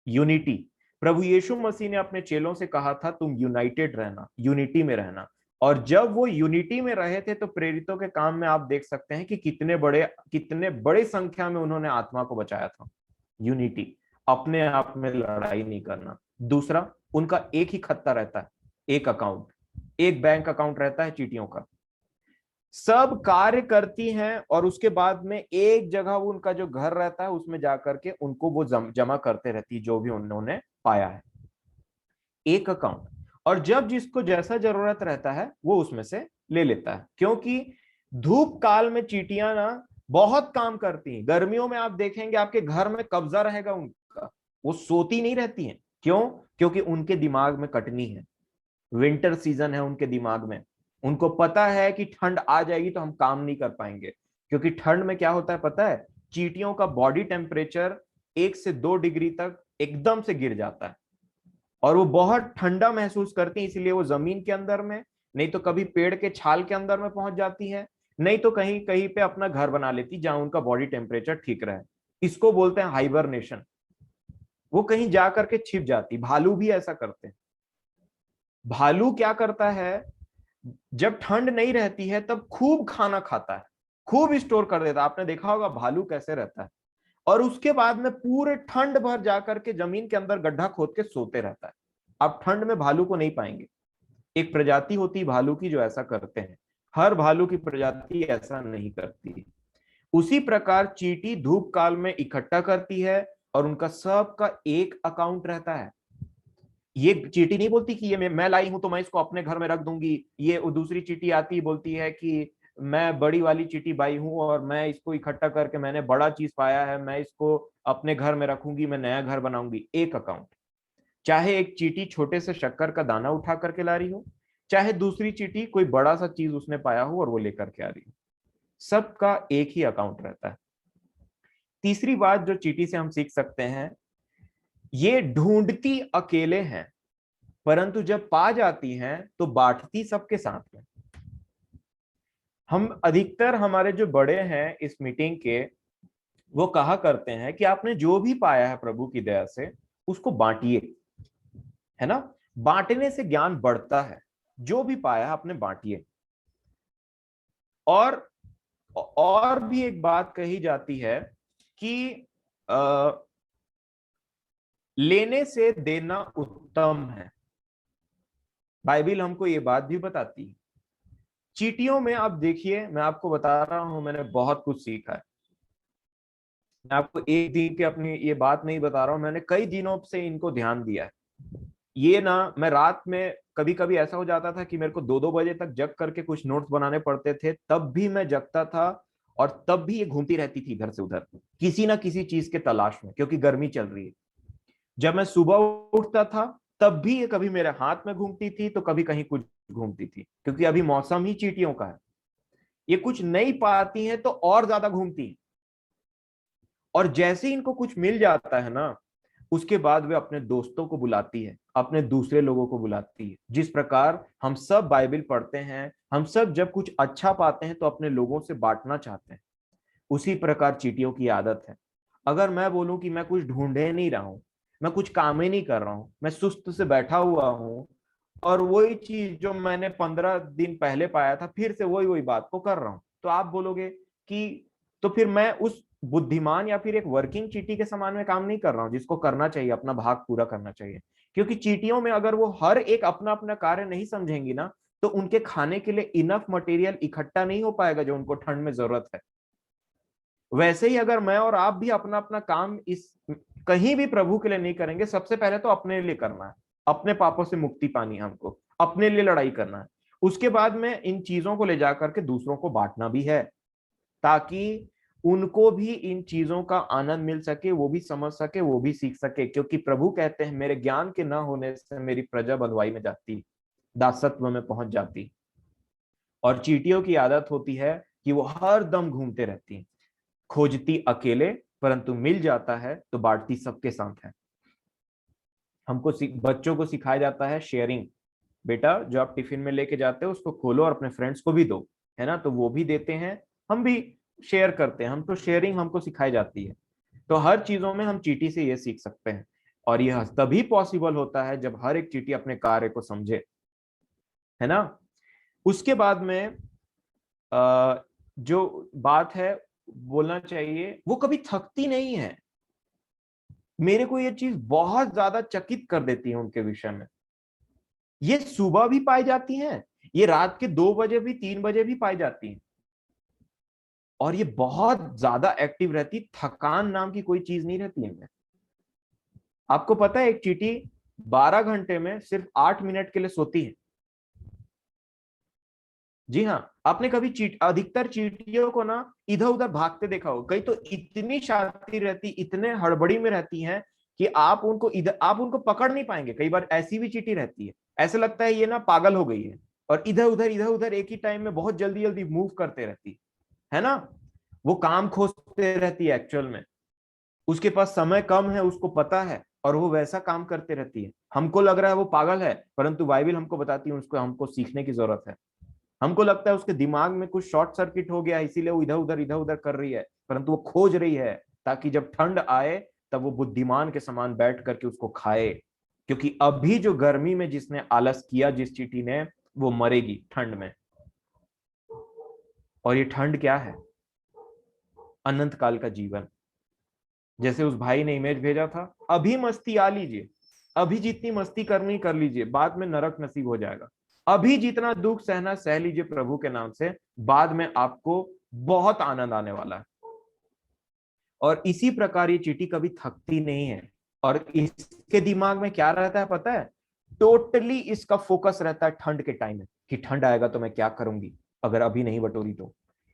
यूनिटी, प्रभु यीशु मसीह ने अपने चेलों से कहा था तुम यूनाइटेड रहना, यूनिटी में रहना। और जब वो यूनिटी में रहे थे तो प्रेरितों के काम में आप देख सकते हैं कि कितने बड़े संख्या में उन्होंने आत्मा को बचाया था। यूनिटी, अपने आप में लड़ाई नहीं करना। दूसरा, उनका एक ही खत्ता रहता है, एक अकाउंट, एक बैंक अकाउंट रहता है चीटियों का। सब कार्य करती हैं, और उसके बाद में एक जगह वो उनका जो घर रहता है उसमें जाकर के उनको वो जमा करते रहती, जो भी उन्होंने पाया है। एक अकाउंट, और जब जिसको जैसा जरूरत रहता है वो उसमें से ले लेता है। क्योंकि धूप काल में चींटियां ना बहुत काम करती हैं। गर्मियों में आप देखेंगे आपके घर में कब्जा रहेगा उनका, वो सोती नहीं रहती हैं। क्यों? क्योंकि उनके दिमाग में कटनी है, विंटर सीजन है उनके दिमाग में। उनको पता है कि ठंड आ जाएगी तो हम काम नहीं कर पाएंगे। क्योंकि ठंड में क्या होता है पता है? चींटियों का बॉडी टेम्परेचर 1 से 2 डिग्री तक एकदम से गिर जाता है, और वो बहुत ठंडा महसूस करती हैं। इसलिए वो जमीन के अंदर में, नहीं तो कभी पेड़ के छाल के अंदर में पहुंच जाती है, नहीं तो कहीं कहीं पे अपना घर बना लेती जहां उनका बॉडी टेम्परेचर ठीक रहे। इसको बोलते हैं हाइबरनेशन। वो कहीं जा करके छिप जाती। भालू भी ऐसा करते हैं। भालू क्या करता है? जब ठंड नहीं रहती है तब खूब खाना खाता है, खूब स्टोर कर देता है। आपने देखा होगा भालू कैसे रहता है, और उसके बाद में पूरे ठंड भर जाकर के जमीन के अंदर गड्ढा खोद के सोते रहता है। आप ठंड में भालू को नहीं पाएंगे। एक प्रजाति होती है भालू की जो ऐसा करते हैं, हर भालू की प्रजाति ऐसा नहीं करती। उसी प्रकार चींटी धूप काल में इकट्ठा करती है और उनका सबका एक अकाउंट रहता है। ये चींटी नहीं बोलती कि ये मैं लाई हूं तो मैं इसको अपने घर में रख दूंगी। ये दूसरी चींटी आती बोलती है कि मैं बड़ी वाली चींटी बाई हूं और मैं इसको इकट्ठा करके मैंने बड़ा चीज पाया है, मैं इसको अपने घर में रखूंगी, मैं नया घर बनाऊंगी। एक अकाउंट। चाहे एक चींटी छोटे से शक्कर का दाना उठा करके ला रही हो, चाहे दूसरी चींटी कोई बड़ा सा चीज उसने पाया हो और वो लेकर के आ रही हो, सबका एक ही अकाउंट रहता है। तीसरी बात जो चींटी से हम सीख सकते हैं, ये ढूंढती अकेले हैं, परंतु जब पा जाती हैं तो बांटती सबके साथ में। हम अधिकतर हमारे जो बड़े हैं इस मीटिंग के, वो कहा करते हैं कि आपने जो भी पाया है प्रभु की दया से उसको बांटिए, है ना। बांटने से ज्ञान बढ़ता है। जो भी पाया आपने बांटिए। और भी एक बात कही जाती है कि लेने से देना उत्तम है। बाइबिल हमको ये बात भी बताती है। चींटियों में आप देखिए, मैं आपको बता रहा हूं, मैंने बहुत कुछ सीखा है। मैं आपको एक दिन की अपनी ये बात नहीं बता रहा हूं, मैंने कई दिनों से इनको ध्यान दिया है। ये ना, मैं रात में कभी कभी ऐसा हो जाता था कि मेरे को 2-2 बजे तक जग करके कुछ नोट्स बनाने पड़ते थे, तब भी मैं जगता था। और तब भी ये घूमती रहती थी इधर से उधर किसी ना किसी चीज के तलाश में, क्योंकि गर्मी चल रही है। जब मैं सुबह उठता था तब भी ये कभी मेरे हाथ में घूमती थी तो कभी कहीं कुछ घूमती थी, क्योंकि अभी मौसम ही चींटियों का है। ये कुछ नहीं पाती हैं तो और ज्यादा घूमती हैं। और जैसे ही इनको कुछ मिल जाता है ना, उसके बाद वे अपने दोस्तों को बुलाती है, अपने दूसरे लोगों को बुलाती है। जिस प्रकार हम सब बाइबल पढ़ते हैं, हम सब जब कुछ अच्छा पाते हैं तो अपने लोगों से बांटना चाहते हैं। उसी प्रकार चींटियों की आदत है। अगर मैं बोलूं कि मैं कुछ ढूंढे नहीं रहा हूं, मैं कुछ काम ही नहीं कर रहा हूं, मैं सुस्त से बैठा हुआ हूं, और वही चीज जो मैंने 15 दिन पहले पाया था फिर से वही वही बात को कर रहा हूं, तो आप बोलोगे कि तो फिर मैं उस बुद्धिमान या फिर एक वर्किंग चींटी के समान में काम नहीं कर रहा हूं, जिसको करना चाहिए, अपना भाग पूरा करना चाहिए। क्योंकि चींटियों में अगर वो हर एक अपना अपना कार्य नहीं समझेंगी ना, तो उनके खाने के लिए इनफ मटेरियल इकट्ठा नहीं हो पाएगा जो उनको ठंड में जरूरत है। वैसे ही अगर मैं और आप भी अपना अपना काम इस कहीं भी प्रभु के लिए नहीं करेंगे, सबसे पहले तो अपने लिए करना है, अपने पापों से मुक्ति पानी है हमको, अपने लिए लड़ाई करना है। उसके बाद में इन चीजों को ले जाकर के दूसरों को बांटना भी है, ताकि उनको भी इन चीजों का आनंद मिल सके, वो भी समझ सके, वो भी सीख सके। क्योंकि प्रभु कहते हैं मेरे ज्ञान के न होने से मेरी प्रजा बंधुआई में जाती, दासत्व में पहुंच जाती। और चींटियों की आदत होती है कि वो हर दम घूमते रहती, खोजती अकेले, परंतु मिल जाता है तो बांटती सबके साथ है। हमको बच्चों को सिखाया जाता है शेयरिंग। बेटा, जो आप टिफिन में लेके जाते हो उसको खोलो और अपने फ्रेंड्स को भी दो, है ना। तो वो भी देते हैं, हम भी शेयर करते हैं। हम तो शेयरिंग हमको सिखाई जाती है। तो हर चीजों में हम चींटी से ये सीख सकते हैं। और यह तभी पॉसिबल होता है जब हर एक चींटी अपने कार्य को समझे, है ना। उसके बाद में जो बात है बोलना चाहिए, वो कभी थकती नहीं है। मेरे को ये चीज बहुत ज्यादा चकित कर देती है उनके विषय में। ये सुबह भी पाई जाती हैं, ये रात के 2 बजे भी, 3 बजे भी पाई जाती हैं। और ये बहुत ज्यादा एक्टिव रहती, थकान नाम की कोई चीज नहीं रहती इनमें। आपको पता है एक चींटी 12 घंटे में सिर्फ 8 मिनट के लिए सोती है। जी हाँ, आपने कभी अधिकतर चींटियों को ना इधर उधर भागते देखा हो, कई तो इतनी शांति रहती, इतने हड़बड़ी में रहती हैं कि आप उनको पकड़ नहीं पाएंगे। कई बार ऐसी भी चींटी रहती है, ऐसा लगता है ये ना पागल हो गई है, और इधर उधर एक ही टाइम में बहुत जल्दी जल्दी मूव करते रहती है ना। वो काम खोजते रहती है एक्चुअल में। उसके पास समय कम है, उसको पता है, और वो वैसा काम करते रहती है। हमको लग रहा है वो पागल है, परंतु बाइबिल हमको बताती है उसको हमको सीखने की जरूरत है। हमको लगता है उसके दिमाग में कुछ शॉर्ट सर्किट हो गया, इसीलिए वो इधर उधर कर रही है, परंतु वो खोज रही है ताकि जब ठंड आए तब वो बुद्धिमान के समान बैठ करके उसको खाए। क्योंकि अभी जो गर्मी में जिसने आलस किया, जिस चींटी ने, वो मरेगी ठंड में। और ये ठंड क्या है? अनंत काल का जीवन। जैसे उस भाई ने इमेज भेजा था, अभी मस्ती आ लीजिए, अभी जितनी मस्ती करनी कर लीजिए, बाद में नरक नसीब हो जाएगा। अभी जितना दुख सहना सह लीजिए प्रभु के नाम से, बाद में आपको बहुत आनंद आने वाला है। और इसी प्रकार ये चींटी कभी थकती नहीं है। और इसके दिमाग में क्या रहता है पता है? टोटली इसका फोकस रहता है ठंड के टाइम में, कि ठंड आएगा तो मैं क्या करूंगी अगर अभी नहीं बटोरी तो।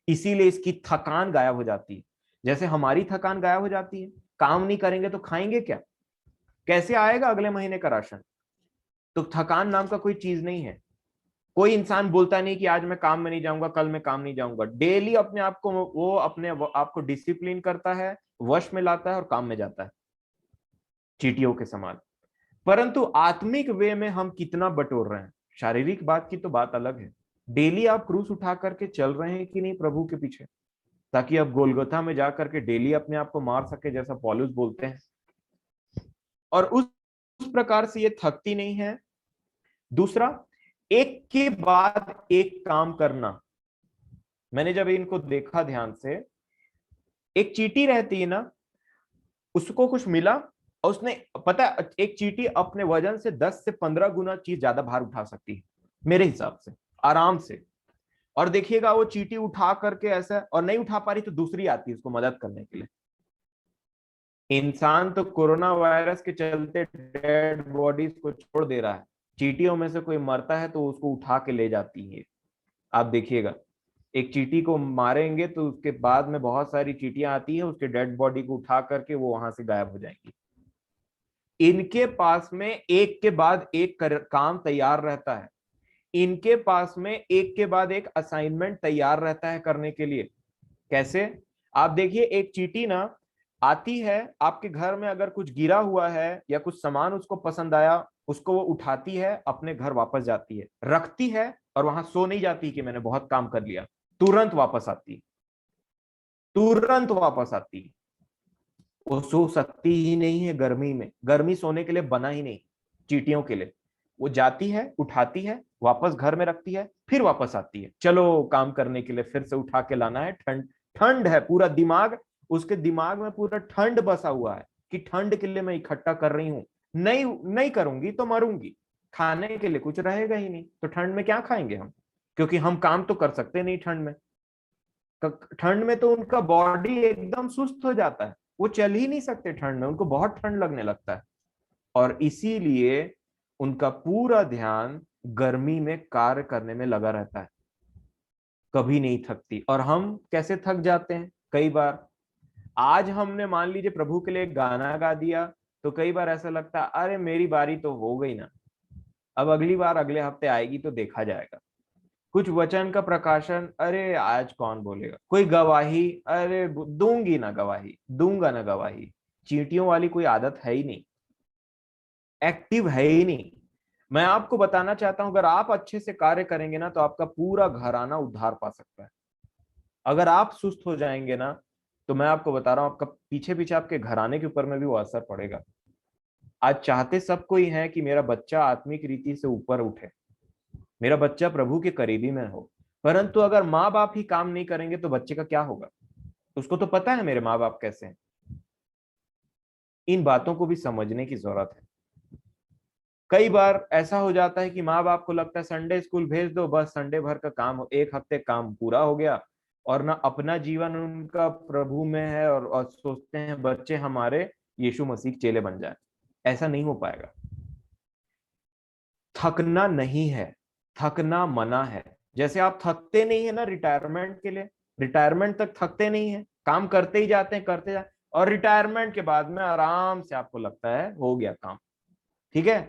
इसीलिए इसकी थकान गायब हो जाती है। जैसे हमारी थकान गायब हो जाती है, काम नहीं करेंगे तो खाएंगे क्या? कैसे आएगा अगले महीने का राशन? तो थकान नाम का कोई चीज नहीं है। कोई इंसान बोलता नहीं कि आज मैं काम में नहीं जाऊंगा, कल मैं काम नहीं जाऊंगा। डेली अपने आप को वो अपने आप को डिसिप्लिन करता है, वश में लाता है और काम में जाता है, चींटियों के समान। परंतु आत्मिक वे में हम कितना बटोर रहे हैं, शारीरिक बात की तो बात अलग है। डेली आप क्रूस उठा करके चल रहे हैं कि नहीं प्रभु के पीछे, ताकि आप गोलगोथा में जाकर के डेली अपने आप को मार सके, जैसा पौलुस बोलते हैं। और उस प्रकार से ये थकती नहीं है। दूसरा, एक के बाद एक काम करना। मैंने जब इनको देखा ध्यान से, एक चींटी रहती है ना, उसको कुछ मिला और उसने, पता है, एक चींटी अपने वजन से 10 से 15 गुना चीज ज्यादा भार उठा सकती है मेरे हिसाब से, आराम से। और देखिएगा वो चींटी उठा करके ऐसा, और नहीं उठा पा रही तो दूसरी आती है उसको मदद करने के लिए। इंसान तो कोरोना वायरस के चलते डेड बॉडीज को छोड़ दे रहा है, चींटियों में से कोई मरता है तो उसको उठा के ले जाती है। आप देखिएगा, एक चींटी को मारेंगे तो उसके बाद में बहुत सारी चींटियां आती है, उसके डेड बॉडी को उठा करके वो वहां से गायब हो जाएंगी। इनके पास में एक के बाद एक काम तैयार रहता है। इनके पास में एक के बाद एक असाइनमेंट तैयार रहता है करने के लिए। कैसे? आप देखिए, एक चींटी ना आती है आपके घर में, अगर कुछ गिरा हुआ है या कुछ सामान उसको पसंद आया, उसको वो उठाती है, अपने घर वापस जाती है, रखती है, और वहां सो नहीं जाती कि मैंने बहुत काम कर लिया। तुरंत वापस आती, तुरंत वापस आती। वो सो सकती ही नहीं है गर्मी में, गर्मी सोने के लिए बना ही नहीं चींटियों के लिए। वो जाती है, उठाती है, वापस घर में रखती है, फिर वापस आती है, चलो काम करने के लिए फिर से उठा के लाना है। ठंड, ठंड है, पूरा दिमाग, उसके दिमाग में पूरा ठंड बसा हुआ है कि ठंड के लिए मैं इकट्ठा कर रही हूं। नहीं नहीं करूंगी तो मरूंगी। खाने के लिए कुछ रहेगा ही नहीं, तो ठंड में क्या खाएंगे हम? क्योंकि हम काम तो कर सकते नहीं ठंड में। ठंड में तो उनका बॉडी एकदम सुस्त हो जाता है, वो चल ही नहीं सकते ठंड में, उनको बहुत ठंड लगने लगता है। और इसीलिए उनका पूरा ध्यान गर्मी में कार्य करने में लगा रहता है, कभी नहीं थकती। और हम कैसे थक जाते हैं कई बार। आज हमने मान लीजिए प्रभु के लिए गाना गा दिया, तो कई बार ऐसा लगता है अरे मेरी बारी तो हो गई ना, अब अगली बार अगले हफ्ते आएगी तो देखा जाएगा। कुछ वचन का प्रकाशन, अरे आज कौन बोलेगा, कोई गवाही, अरे दूंगी ना गवाही, दूंगा ना गवाही। चींटियों वाली कोई आदत है ही नहीं, एक्टिव है ही नहीं। मैं आपको बताना चाहता हूं, अगर आप अच्छे से कार्य करेंगे ना, तो आपका पूरा घराना उद्धार पा सकता है। अगर आप सुस्त हो जाएंगे ना, तो मैं आपको बता रहा हूं, आपका पीछे पीछे आपके घराने के ऊपर में भी वो असर पड़ेगा। आज चाहते सब कोई है कि मेरा बच्चा आत्मिक रीति से ऊपर उठे, मेरा बच्चा प्रभु के करीबी में हो। परंतु अगर माँ बाप ही काम नहीं करेंगे तो बच्चे का क्या होगा? उसको तो पता है मेरे माँ बाप कैसे हैं। इन बातों को भी समझने की जरूरत है। कई बार ऐसा हो जाता है कि माँ बाप को लगता है संडे स्कूल भेज दो, बस संडे भर का काम हो, एक हफ्ते काम पूरा हो गया, और ना अपना जीवन उनका प्रभु में है, और सोचते हैं बच्चे हमारे यीशु मसीह के चेले बन जाए। ऐसा नहीं हो पाएगा। थकना नहीं है, थकना मना है। जैसे आप थकते नहीं है ना रिटायरमेंट के लिए, रिटायरमेंट तक थकते नहीं है, काम करते ही जाते हैं, करते जाते, और रिटायरमेंट के बाद में आराम से आपको लगता है हो गया काम। ठीक है,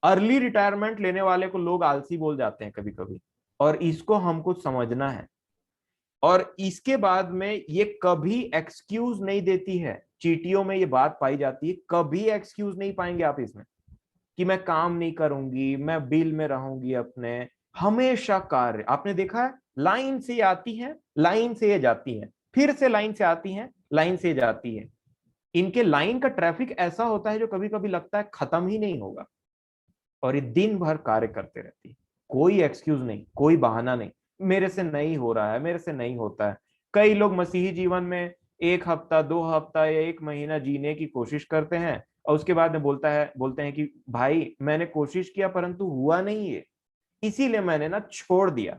अर्ली रिटायरमेंट लेने वाले को लोग आलसी बोल जाते हैं कभी कभी, और इसको हमको समझना है। और इसके बाद में ये कभी एक्सक्यूज नहीं देती है। चीटियों में ये बात पाई जाती है, कभी एक्सक्यूज नहीं पाएंगे आप इसमें कि मैं काम नहीं करूंगी, मैं बिल में रहूंगी अपने। हमेशा कार्य, आपने देखा है, लाइन से आती है, लाइन से ये जाती है, फिर से लाइन से आती है, लाइन से जाती है। इनके लाइन का ट्रैफिक ऐसा होता है जो कभी कभी लगता है खत्म ही नहीं होगा, और ये दिन भर कार्य करते रहती है। कोई एक्सक्यूज नहीं, कोई बहाना नहीं, मेरे से नहीं हो रहा है, मेरे से नहीं होता है। कई लोग मसीही जीवन में 1 हफ्ता 2 हफ्ता या 1 महीना जीने की कोशिश करते हैं और उसके बाद में बोलते हैं कि भाई मैंने कोशिश किया परंतु हुआ नहीं है, इसीलिए मैंने ना छोड़ दिया,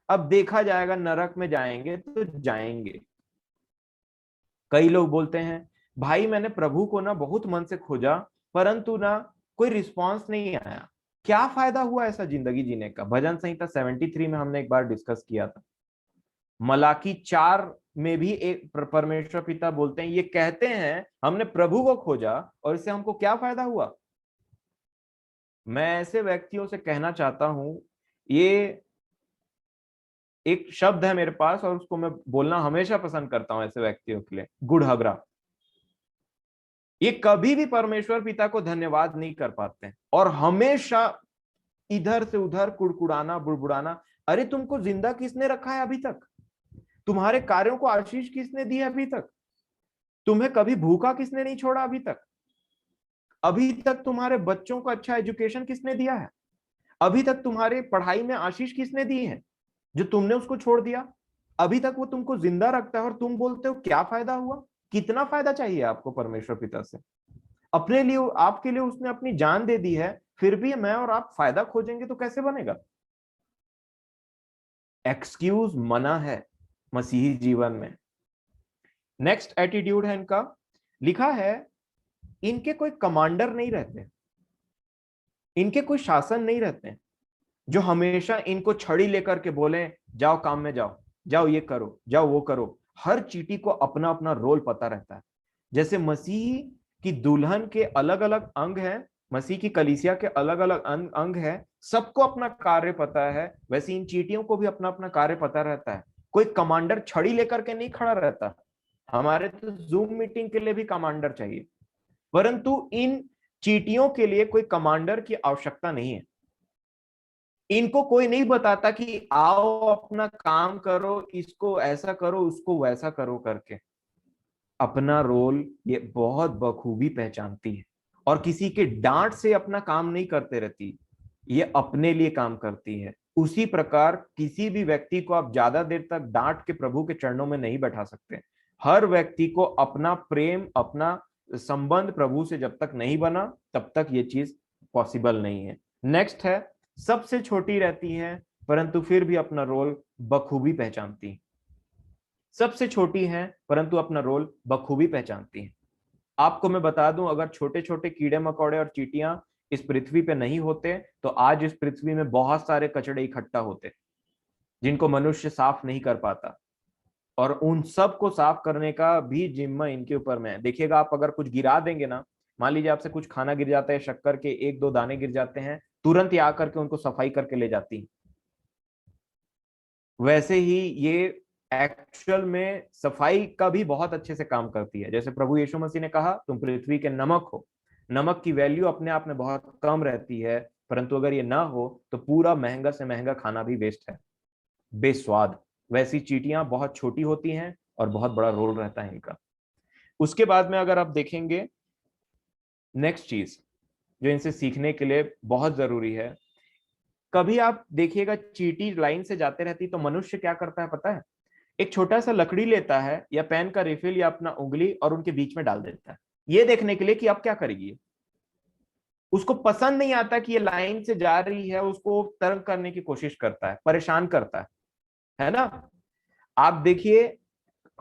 अब देखा जाएगा, नरक में जाएंगे तो जाएंगे। कई लोग बोलते हैं भाई मैंने प्रभु को ना बहुत मन से खोजा परंतु ना कोई रिस्पांस नहीं आया, क्या फायदा हुआ ऐसा जिंदगी जीने का। भजन संहिता 73 में हमने एक बार डिस्कस किया था। मलाकी 4 में भी एक परमेश्वर पिता बोलते हैं, ये कहते हैं हमने प्रभु को खोजा और इससे हमको क्या फायदा हुआ। मैं ऐसे व्यक्तियों से कहना चाहता हूं, ये एक शब्द है मेरे पास और उसको मैं बोलना हमेशा पसंद करता हूं ऐसे व्यक्तियों के लिए, गुड़हगरा। ये कभी भी परमेश्वर पिता को धन्यवाद नहीं कर पाते हैं और हमेशा इधर से उधर कुड़कुड़ाना बुड़बुड़ाना। अरे तुमको जिंदा किसने रखा है अभी तक? तुम्हारे कार्यों को आशीष किसने दी है अभी तक? तुम्हें कभी भूखा किसने नहीं छोड़ा अभी तक? अभी तक तुम्हारे बच्चों को अच्छा एजुकेशन किसने दिया है? अभी तक तुम्हारे पढ़ाई में आशीष किसने दी है जो तुमने उसको छोड़ दिया? अभी तक वो तुमको जिंदा रखता है और तुम बोलते हो क्या फायदा हुआ? कितना फायदा चाहिए आपको परमेश्वर पिता से? अपने लिए, आपके लिए उसने अपनी जान दे दी है, फिर भी मैं और आप फायदा खोजेंगे तो कैसे बनेगा? एक्सक्यूज मना है मसीही जीवन में। नेक्स्ट एटीट्यूड है इनका, लिखा है इनके कोई कमांडर नहीं रहते, इनके कोई शासन नहीं रहते जो हमेशा इनको छड़ी लेकर के बोले जाओ काम में जाओ, जाओ ये करो, जाओ वो करो। हर चीटी को अपना अपना रोल पता रहता है। जैसे मसीह की दुल्हन के अलग अलग अंग हैं, मसीह की कलीसिया के अलग अलग अंग है, सबको अपना कार्य पता है, वैसे इन चीटियों को भी अपना अपना कार्य पता रहता है। कोई कमांडर छड़ी लेकर के नहीं खड़ा रहता। हमारे तो जूम मीटिंग के लिए भी कमांडर चाहिए, परंतु इन चीटियों के लिए कोई कमांडर की आवश्यकता नहीं है। इनको कोई नहीं बताता कि आओ अपना काम करो, इसको ऐसा करो, उसको वैसा करो करके। अपना रोल ये बहुत बखूबी पहचानती है और किसी के डांट से अपना काम नहीं करते रहती, ये अपने लिए काम करती है। उसी प्रकार किसी भी व्यक्ति को आप ज्यादा देर तक डांट के प्रभु के चरणों में नहीं बैठा सकते। हर व्यक्ति को अपना प्रेम, अपना संबंध प्रभु से जब तक नहीं बना तब तक ये चीज पॉसिबल नहीं है। नेक्स्ट है, सबसे छोटी रहती है परंतु फिर भी अपना रोल बखूबी पहचानती है। सबसे छोटी हैं परंतु अपना रोल बखूबी पहचानती हैं। आपको मैं बता दूं, अगर छोटे छोटे कीड़े मकोड़े और चींटियां इस पृथ्वी पे नहीं होते तो आज इस पृथ्वी में बहुत सारे कचड़े इकट्ठा होते जिनको मनुष्य साफ नहीं कर पाता, और उन सब को साफ करने का भी जिम्मा इनके ऊपर में है। देखिएगा आप अगर कुछ गिरा देंगे ना, मान लीजिए आपसे कुछ खाना गिर जाता है, शक्कर के 1-2 दाने गिर जाते हैं, तुरंत ही आकर के उनको सफाई करके ले जाती है। वैसे ही ये एक्चुअल में सफाई का भी बहुत अच्छे से काम करती है। जैसे प्रभु यीशु मसीह ने कहा तुम पृथ्वी के नमक हो। नमक की वैल्यू अपने आप में बहुत कम रहती है, परंतु अगर ये ना हो तो पूरा महंगा से महंगा खाना भी वेस्ट है, बेस्वाद। वैसी चींटियां बहुत छोटी होती हैं और बहुत बड़ा रोल रहता है इनका। उसके बाद में अगर आप देखेंगे, नेक्स्ट चीज जो इनसे सीखने के लिए बहुत जरूरी है, कभी आप देखिएगा चींटी लाइन से जाते रहती तो मनुष्य क्या करता है पता है? एक छोटा सा लकड़ी लेता है या पेन का रिफिल या अपना उंगली और उनके बीच में डाल देता है, ये देखने के लिए कि अब क्या करेगी। उसको पसंद नहीं आता कि ये लाइन से जा रही है, उसको तंग करने की कोशिश करता है, परेशान करता है ना। आप देखिए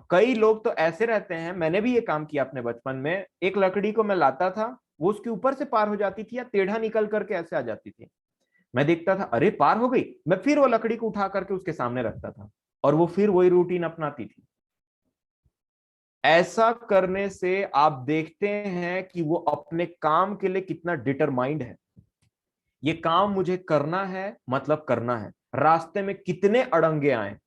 कई लोग तो ऐसे रहते हैं, मैंने भी ये काम किया अपने बचपन में। एक लकड़ी को मैं लाता था, वो उसके ऊपर से पार हो जाती थी या टेढ़ा निकल करके ऐसे आ जाती थी। मैं देखता था अरे पार हो गई, मैं फिर वो लकड़ी को उठा करके उसके सामने रखता था और वो फिर वही रूटीन अपनाती थी। ऐसा करने से आप देखते हैं कि वो अपने काम के लिए कितना डिटरमाइंड है। ये काम मुझे करना है, मतलब करना है। रास्ते में कितने अड़ंगे आए,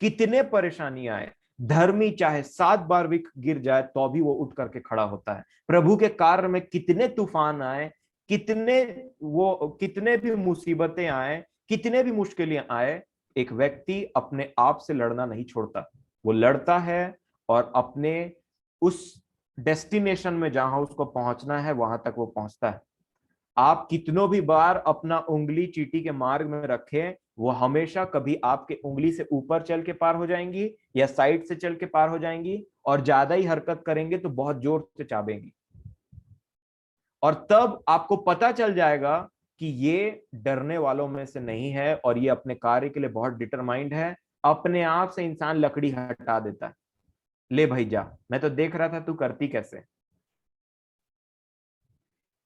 कितने परेशानी आए, धर्मी चाहे 7 बार भी गिर जाए तो भी वो उठ करके खड़ा होता है। प्रभु के कार्य में कितने तूफान आए, कितने भी मुसीबतें आए, कितने भी मुश्किलें आए, एक व्यक्ति अपने आप से लड़ना नहीं छोड़ता। वो लड़ता है और अपने उस डेस्टिनेशन में जहां उसको पहुंचना है वहां तक वो पहुंचता है। आप कितनों भी बार अपना उंगली चींटी के मार्ग में रखें, वो हमेशा कभी आपके उंगली से ऊपर चल के पार हो जाएंगी या साइड से चल के पार हो जाएंगी, और ज्यादा ही हरकत करेंगे तो बहुत जोर से चाबेंगी। और तब आपको पता चल जाएगा कि ये डरने वालों में से नहीं है और ये अपने कार्य के लिए बहुत डिटरमाइंड है। अपने आप से इंसान लकड़ी हटा देता है, ले भाई जा, मैं तो देख रहा था तू करती कैसे।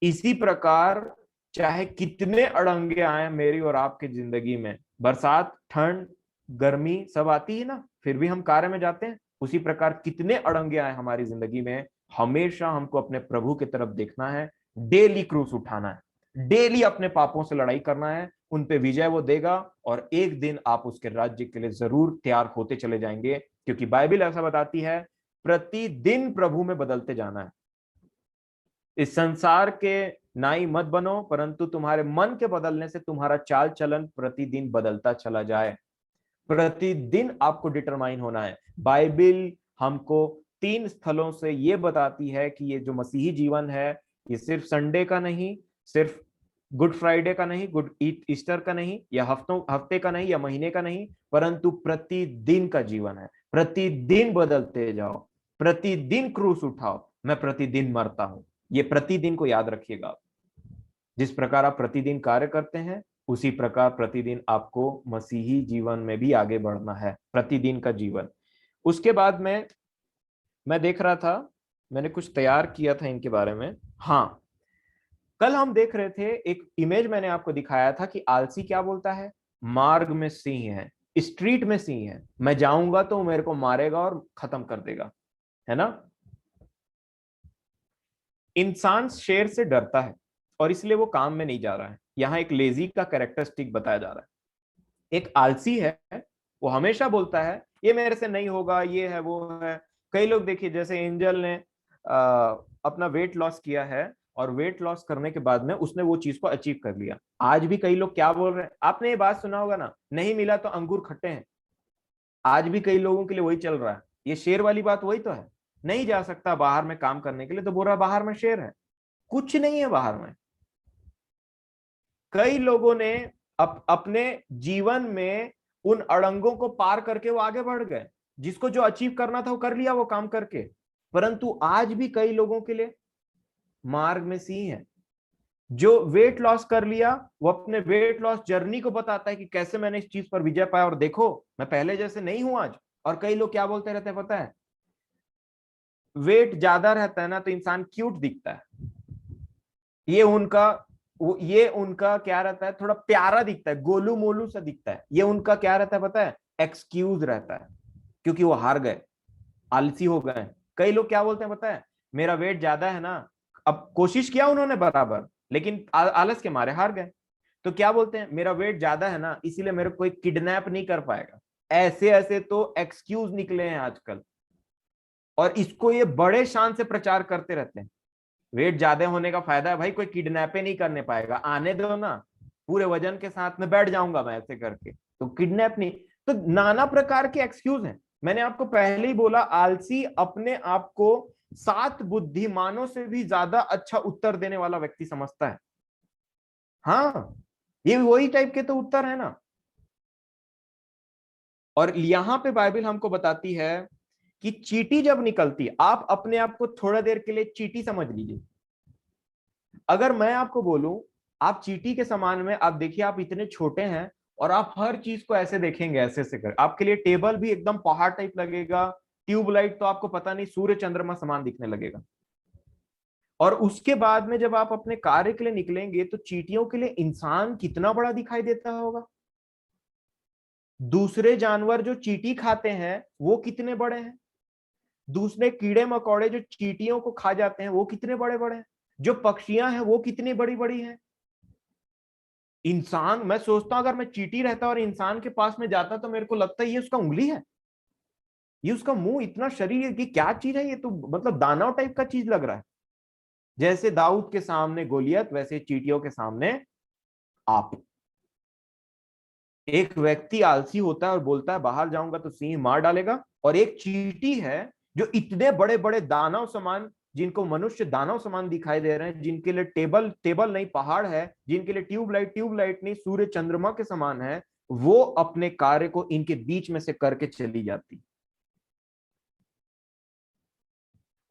इसी प्रकार चाहे कितने अड़ंगे आए मेरी और आपकी जिंदगी में, बरसात, ठंड, गर्मी सब आती है ना, फिर भी हम कार्य में जाते हैं। उसी प्रकार कितने अड़ंगे आए हमारी जिंदगी में, हमेशा हमको अपने प्रभु की तरफ देखना है, डेली क्रूस उठाना है, डेली अपने पापों से लड़ाई करना है, उन पे विजय वो देगा, और एक दिन आप उसके राज्य के लिए जरूर तैयार होते चले जाएंगे, क्योंकि बाइबल ऐसा बताती है, प्रतिदिन प्रभु में बदलते जाना है। इस संसार के नाई मत बनो, परंतु तुम्हारे मन के बदलने से तुम्हारा चाल चलन प्रतिदिन बदलता चला जाए। प्रतिदिन आपको डिटरमाइन होना है। बाइबल हमको 3 स्थलों से ये बताती है कि ये जो मसीही जीवन है, ये सिर्फ संडे का नहीं, सिर्फ गुड फ्राइडे का नहीं, गुड ईस्टर का नहीं, या हफ्ते का नहीं, या महीने का नहीं, परंतु प्रतिदिन का जीवन है। प्रतिदिन बदलते जाओ, प्रतिदिन क्रूस उठाओ, मैं प्रतिदिन मरता हूं। ये प्रतिदिन को याद रखिएगा। जिस प्रकार आप प्रतिदिन कार्य करते हैं, उसी प्रकार प्रतिदिन आपको मसीही जीवन में भी आगे बढ़ना है, प्रतिदिन का जीवन। उसके बाद में मैं देख रहा था, मैंने कुछ तैयार किया था इनके बारे में। हाँ, कल हम देख रहे थे, एक इमेज मैंने आपको दिखाया था कि आलसी क्या बोलता है, मार्ग में सिंह है, स्ट्रीट में सिंह है, मैं जाऊंगा तो मेरे को मारेगा और खत्म कर देगा, है ना। इंसान शेर से डरता है और इसलिए वो काम में नहीं जा रहा है। यहाँ एक लेजी का कैरेक्टरिस्टिक बताया जा रहा है। एक आलसी है, वो हमेशा बोलता है ये मेरे से नहीं होगा, ये है वो है। कई लोग देखिए, जैसे एंजल ने अपना वेट लॉस किया है, और वेट लॉस करने के बाद में उसने वो चीज को अचीव कर लिया। आज भी कई लोग क्या बोल रहे हैं, आपने ये बात सुना होगा ना, नहीं मिला तो अंगूर खट्टे हैं। आज भी कई लोगों के लिए वही चल रहा है। ये शेर वाली बात वही तो है, नहीं जा सकता बाहर में काम करने के लिए तो बोल रहा बाहर में शेर है, कुछ नहीं है बाहर में। कई लोगों ने अपने जीवन में उन अड़ंगों को पार करके वो आगे बढ़ गए, जिसको जो अचीव करना था वो कर लिया वो काम करके। परंतु आज भी कई लोगों के लिए मार्ग में सिंह है। जो वेट लॉस कर लिया, वो अपने वेट लॉस जर्नी को बताता है कि कैसे मैंने इस चीज पर विजय पाया, और देखो मैं पहले जैसे नहीं हूं आज। और कई लोग क्या बोलते रहते हैं पता है, वेट ज्यादा रहता है ना तो इंसान क्यूट दिखता है, ये उनका ये उनका क्या रहता है, थोड़ा प्यारा दिखता है, गोलू मोलू सा दिखता है। ये उनका क्या रहता है पता है, एक्सक्यूज रहता है, क्योंकि वो हार गए, आलसी हो गए। कई लोग क्या बोलते हैं पता है, मेरा वेट ज्यादा है ना, अब कोशिश किया उन्होंने बराबर, लेकिन आलस के मारे हार गए। तो क्या बोलते हैं, मेरा वेट ज्यादा है ना इसीलिए मेरे को कोई किडनैप नहीं कर पाएगा। ऐसे ऐसे तो एक्सक्यूज निकले हैं आजकल, और इसको ये बड़े शान से प्रचार करते रहते हैं। वेट ज्यादा होने का फायदा है भाई, कोई किडनैप नहीं करने पाएगा, आने दो ना, पूरे वजन के साथ में बैठ जाऊंगा मैं ऐसे करके, तो किडनैप नहीं। तो नाना प्रकार के एक्सक्यूज हैं। मैंने आपको पहले ही बोला, आलसी अपने आप को 7 बुद्धिमानों से भी ज्यादा अच्छा उत्तर देने वाला व्यक्ति समझता है। हाँ, ये वही टाइप के तो उत्तर है ना। और यहां पे बाइबल हमको बताती है कि चींटी जब निकलती, आप अपने आप को थोड़ा देर के लिए चींटी समझ लीजिए। अगर मैं आपको बोलूं आप चींटी के समान में, आप देखिए आप इतने छोटे हैं और आप हर चीज को ऐसे देखेंगे, ऐसे ऐसे कर, आपके लिए टेबल भी एकदम पहाड़ टाइप लगेगा, ट्यूबलाइट तो आपको पता नहीं सूर्य चंद्रमा समान दिखने लगेगा। और उसके बाद में जब आप अपने कार्य के लिए निकलेंगे तो चींटियों के लिए इंसान कितना बड़ा दिखाई देता होगा। दूसरे जानवर जो चींटी खाते हैं वो कितने बड़े हैं, दूसरे कीड़े मकोड़े जो चींटियों को खा जाते हैं वो कितने बड़े बड़े हैं, जो पक्षियां हैं वो कितनी बड़ी बड़ी हैं। इंसान, मैं सोचता हूं अगर मैं चींटी रहता और इंसान के पास में जाता तो मेरे को लगता है ये उसका उंगली है, ये उसका मुंह, इतना शरीर की क्या चीज है, ये तो मतलब दानव टाइप का चीज लग रहा है। जैसे दाऊद के सामने गोलियत, वैसे चींटियों के सामने आप। एक व्यक्ति आलसी होता है और बोलता है बाहर जाऊंगा तो सिंह मार डालेगा, और एक चींटी है जो इतने बड़े बड़े दानव समान जिनको मनुष्य दानव समान दिखाई दे रहे हैं, जिनके लिए टेबल टेबल नहीं पहाड़ है, जिनके लिए ट्यूबलाइट नहीं सूर्य चंद्रमा के समान है, वो अपने कार्य को इनके बीच में से करके चली जाती।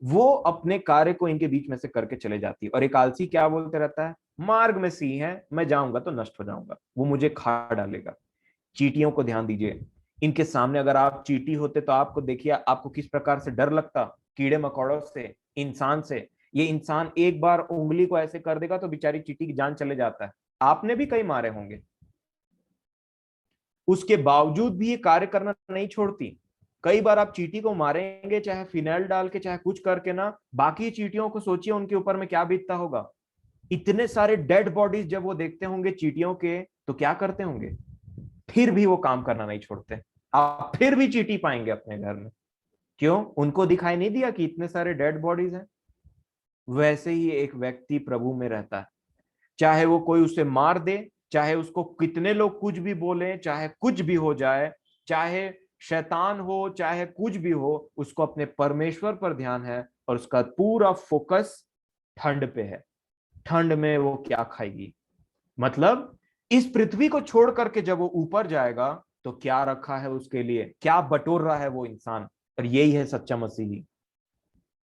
वो अपने कार्य को इनके बीच में से करके चले जाती है। और एक आलसी क्या बोलते रहता है, मार्ग में सिंह है, मैं जाऊंगा तो नष्ट हो जाऊंगा, वो मुझे खा डालेगा। चींटियों को ध्यान दीजिए, इनके सामने अगर आप चींटी होते तो आपको देखिए आपको किस प्रकार से डर लगता, कीड़े मकोड़ों से, इंसान से। ये इंसान एक बार उंगली को ऐसे कर देगा तो बेचारी चींटी की जान चले जाता है। आपने भी कई मारे होंगे, उसके बावजूद भी ये कार्य करना नहीं छोड़ती। कई बार आप चींटी को मारेंगे, चाहे फिनाइल डाल के चाहे कुछ करके ना, बाकी चींटियों को सोचिए उनके ऊपर में क्या बीतता होगा। इतने सारे डेड बॉडीज जब वो देखते होंगे चींटियों के, तो क्या करते होंगे, फिर भी वो काम करना नहीं छोड़ते। आप फिर भी चींटी पाएंगे अपने घर में। क्यों? उनको दिखाई नहीं दिया कि इतने सारे डेड बॉडीज हैं। वैसे ही एक व्यक्ति प्रभु में रहता है, चाहे वो कोई उसे मार दे, चाहे उसको कितने लोग कुछ भी बोले, चाहे कुछ भी हो जाए, चाहे शैतान हो, चाहे कुछ भी हो, उसको अपने परमेश्वर पर ध्यान है और उसका पूरा फोकस ठंड पे है। ठंड में वो क्या खाएगी, मतलब इस पृथ्वी को छोड़ करके जब वो ऊपर जाएगा तो क्या रखा है उसके लिए, क्या बटोर रहा है वो इंसान। और यही है सच्चा मसीही।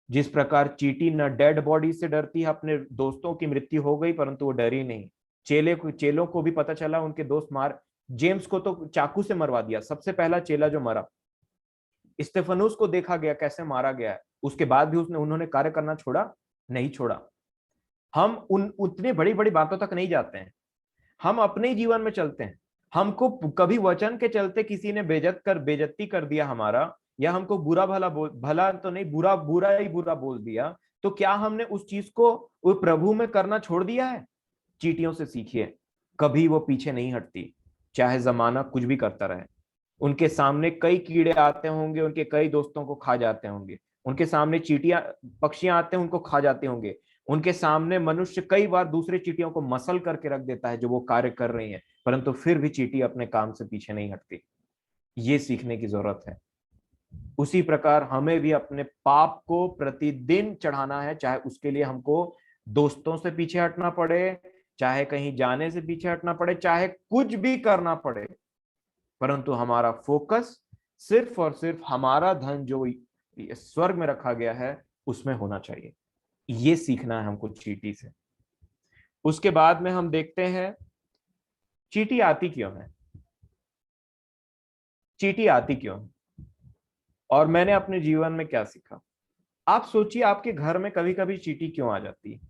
जिस प्रकार चींटी न डेड बॉडी से डरती है, अपने दोस्तों की मृत्यु हो गई परंतु वो डरी नहीं। चेलों को भी पता चला उनके दोस्त मार, जेम्स को तो चाकू से मरवा दिया, सबसे पहला चेला जो मरा। स्टेफनुस को देखा गया कैसे मारा गया है, उसके बाद भी उन्होंने कार्य करना छोड़ा नहीं छोड़ा। हम उन उतने बड़ी बड़ी बातों तक नहीं जाते हैं, हम अपने ही जीवन में चलते हैं। हमको कभी वचन के चलते किसी ने बेइज्जती कर दिया हमारा, या हमको भला तो नहीं, बुरा ही बुरा बोल दिया, तो क्या हमने उस चीज को वो प्रभु में करना छोड़ दिया है? चींटियों से सीखिए, कभी वो पीछे नहीं हटती, चाहे जमाना कुछ भी करता रहे। उनके सामने कई कीड़े आते होंगे, उनके कई दोस्तों को खा जाते होंगे। उनके सामने चींटियां पक्षियां आते हैं, उनको खा जाते होंगे। उनके सामने मनुष्य कई बार दूसरे चींटियों को मसल करके रख देता है जो वो कार्य कर रही है, परंतु फिर भी चींटी अपने काम से पीछे नहीं हटती। ये सीखने की जरूरत है। उसी प्रकार हमें भी अपने पाप को प्रतिदिन चढ़ाना है, चाहे उसके लिए हमको दोस्तों से पीछे हटना पड़े, चाहे कहीं जाने से पीछे हटना पड़े, चाहे कुछ भी करना पड़े, परंतु हमारा फोकस सिर्फ और सिर्फ हमारा धन जो स्वर्ग में रखा गया है उसमें होना चाहिए। ये सीखना है हमको चींटी से। उसके बाद में हम देखते हैं चींटी आती क्यों है, चींटी आती क्यों है, और मैंने अपने जीवन में क्या सीखा। आप सोचिए आपके घर में कभी कभी चींटी क्यों आ जाती है।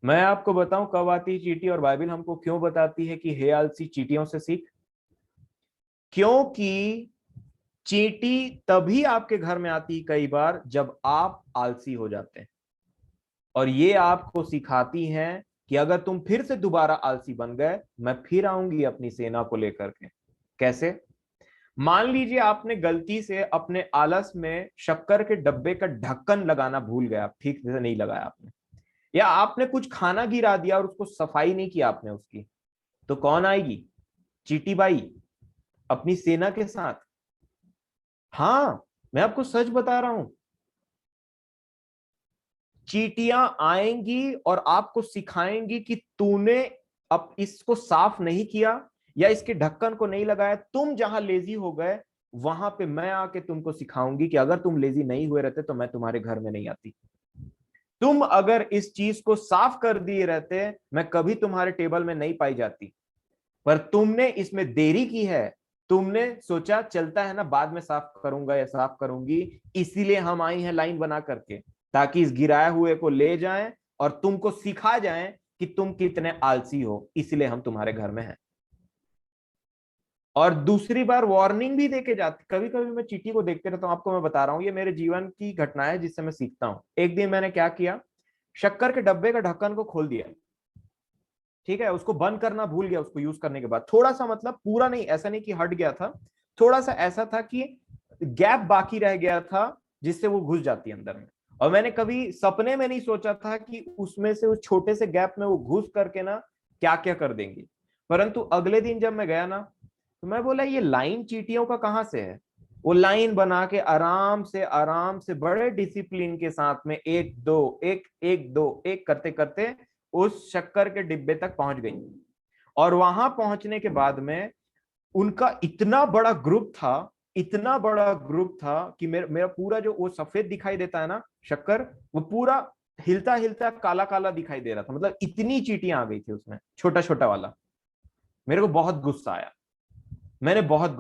मैं आपको बताऊं कब आती है चींटी, और बाइबल हमको क्यों बताती है कि हे आलसी चींटियों से सीख। क्योंकि चींटी तभी आपके घर में आती है कई बार जब आप आलसी हो जाते हैं, और ये आपको सिखाती हैं कि अगर तुम फिर से दोबारा आलसी बन गए, मैं फिर आऊंगी अपनी सेना को लेकर के। कैसे? मान लीजिए आपने गलती से अपने आलस में शक्कर के डब्बे का ढक्कन लगाना भूल गया, ठीक से नहीं लगाया आपने, या आपने कुछ खाना गिरा दिया और उसको सफाई नहीं किया आपने उसकी, तो कौन आएगी? चींटी बाई अपनी सेना के साथ। हाँ, मैं आपको सच बता रहा हूं, चींटियां आएंगी और आपको सिखाएंगी कि तूने अब इसको साफ नहीं किया या इसके ढक्कन को नहीं लगाया, तुम जहां लेजी हो गए वहां पे मैं आके तुमको सिखाऊंगी कि अगर तुम लेजी नहीं हुए रहते तो मैं तुम्हारे घर में नहीं आती। तुम अगर इस चीज को साफ कर दिए रहते मैं कभी तुम्हारे टेबल में नहीं पाई जाती, पर तुमने इसमें देरी की है। तुमने सोचा चलता है ना, बाद में साफ करूंगा या साफ करूंगी, इसीलिए हम आई हैं लाइन बना करके, ताकि इस गिराए हुए को ले जाएं और तुमको सिखा जाएं कि तुम कितने आलसी हो, इसलिए हम तुम्हारे घर में हैं। और दूसरी बार वार्निंग भी देके जाती। कभी कभी मैं चींटी को देखते रहता हूँ, आपको मैं बता रहा हूँ, ये मेरे जीवन की घटना है जिससे मैं सीखता हूँ। एक दिन मैंने क्या किया, शक्कर के डब्बे का ढक्कन को खोल दिया, ठीक है, उसको बंद करना भूल गया। उसको यूज करने के बाद थोड़ा सा, मतलब पूरा नहीं, ऐसा नहीं कि हट गया था, थोड़ा सा ऐसा था कि गैप बाकी रह गया था जिससे वो घुस जाती है अंदर में। और मैंने कभी सपने में नहीं सोचा था कि उसमें से, उस छोटे से गैप में वो घुस करके ना क्या क्या कर देंगी। परंतु अगले दिन जब मैं गया ना, तो मैं बोला ये लाइन चींटियों का कहां से है। वो लाइन बना के आराम से बड़े डिसिप्लिन के साथ में एक दो एक दो एक करते करते उस शक्कर के डिब्बे तक पहुंच गई। और वहां पहुंचने के बाद में उनका इतना बड़ा ग्रुप था, इतना बड़ा ग्रुप था कि मेरा पूरा जो वो सफेद दिखाई देता है ना शक्कर, वो पूरा हिलता हिलता काला काला दिखाई दे रहा था। मतलब इतनी चींटियां आ गई थी उसमें, छोटा छोटा वाला। मेरे को बहुत गुस्सा आया, मैंने बहुत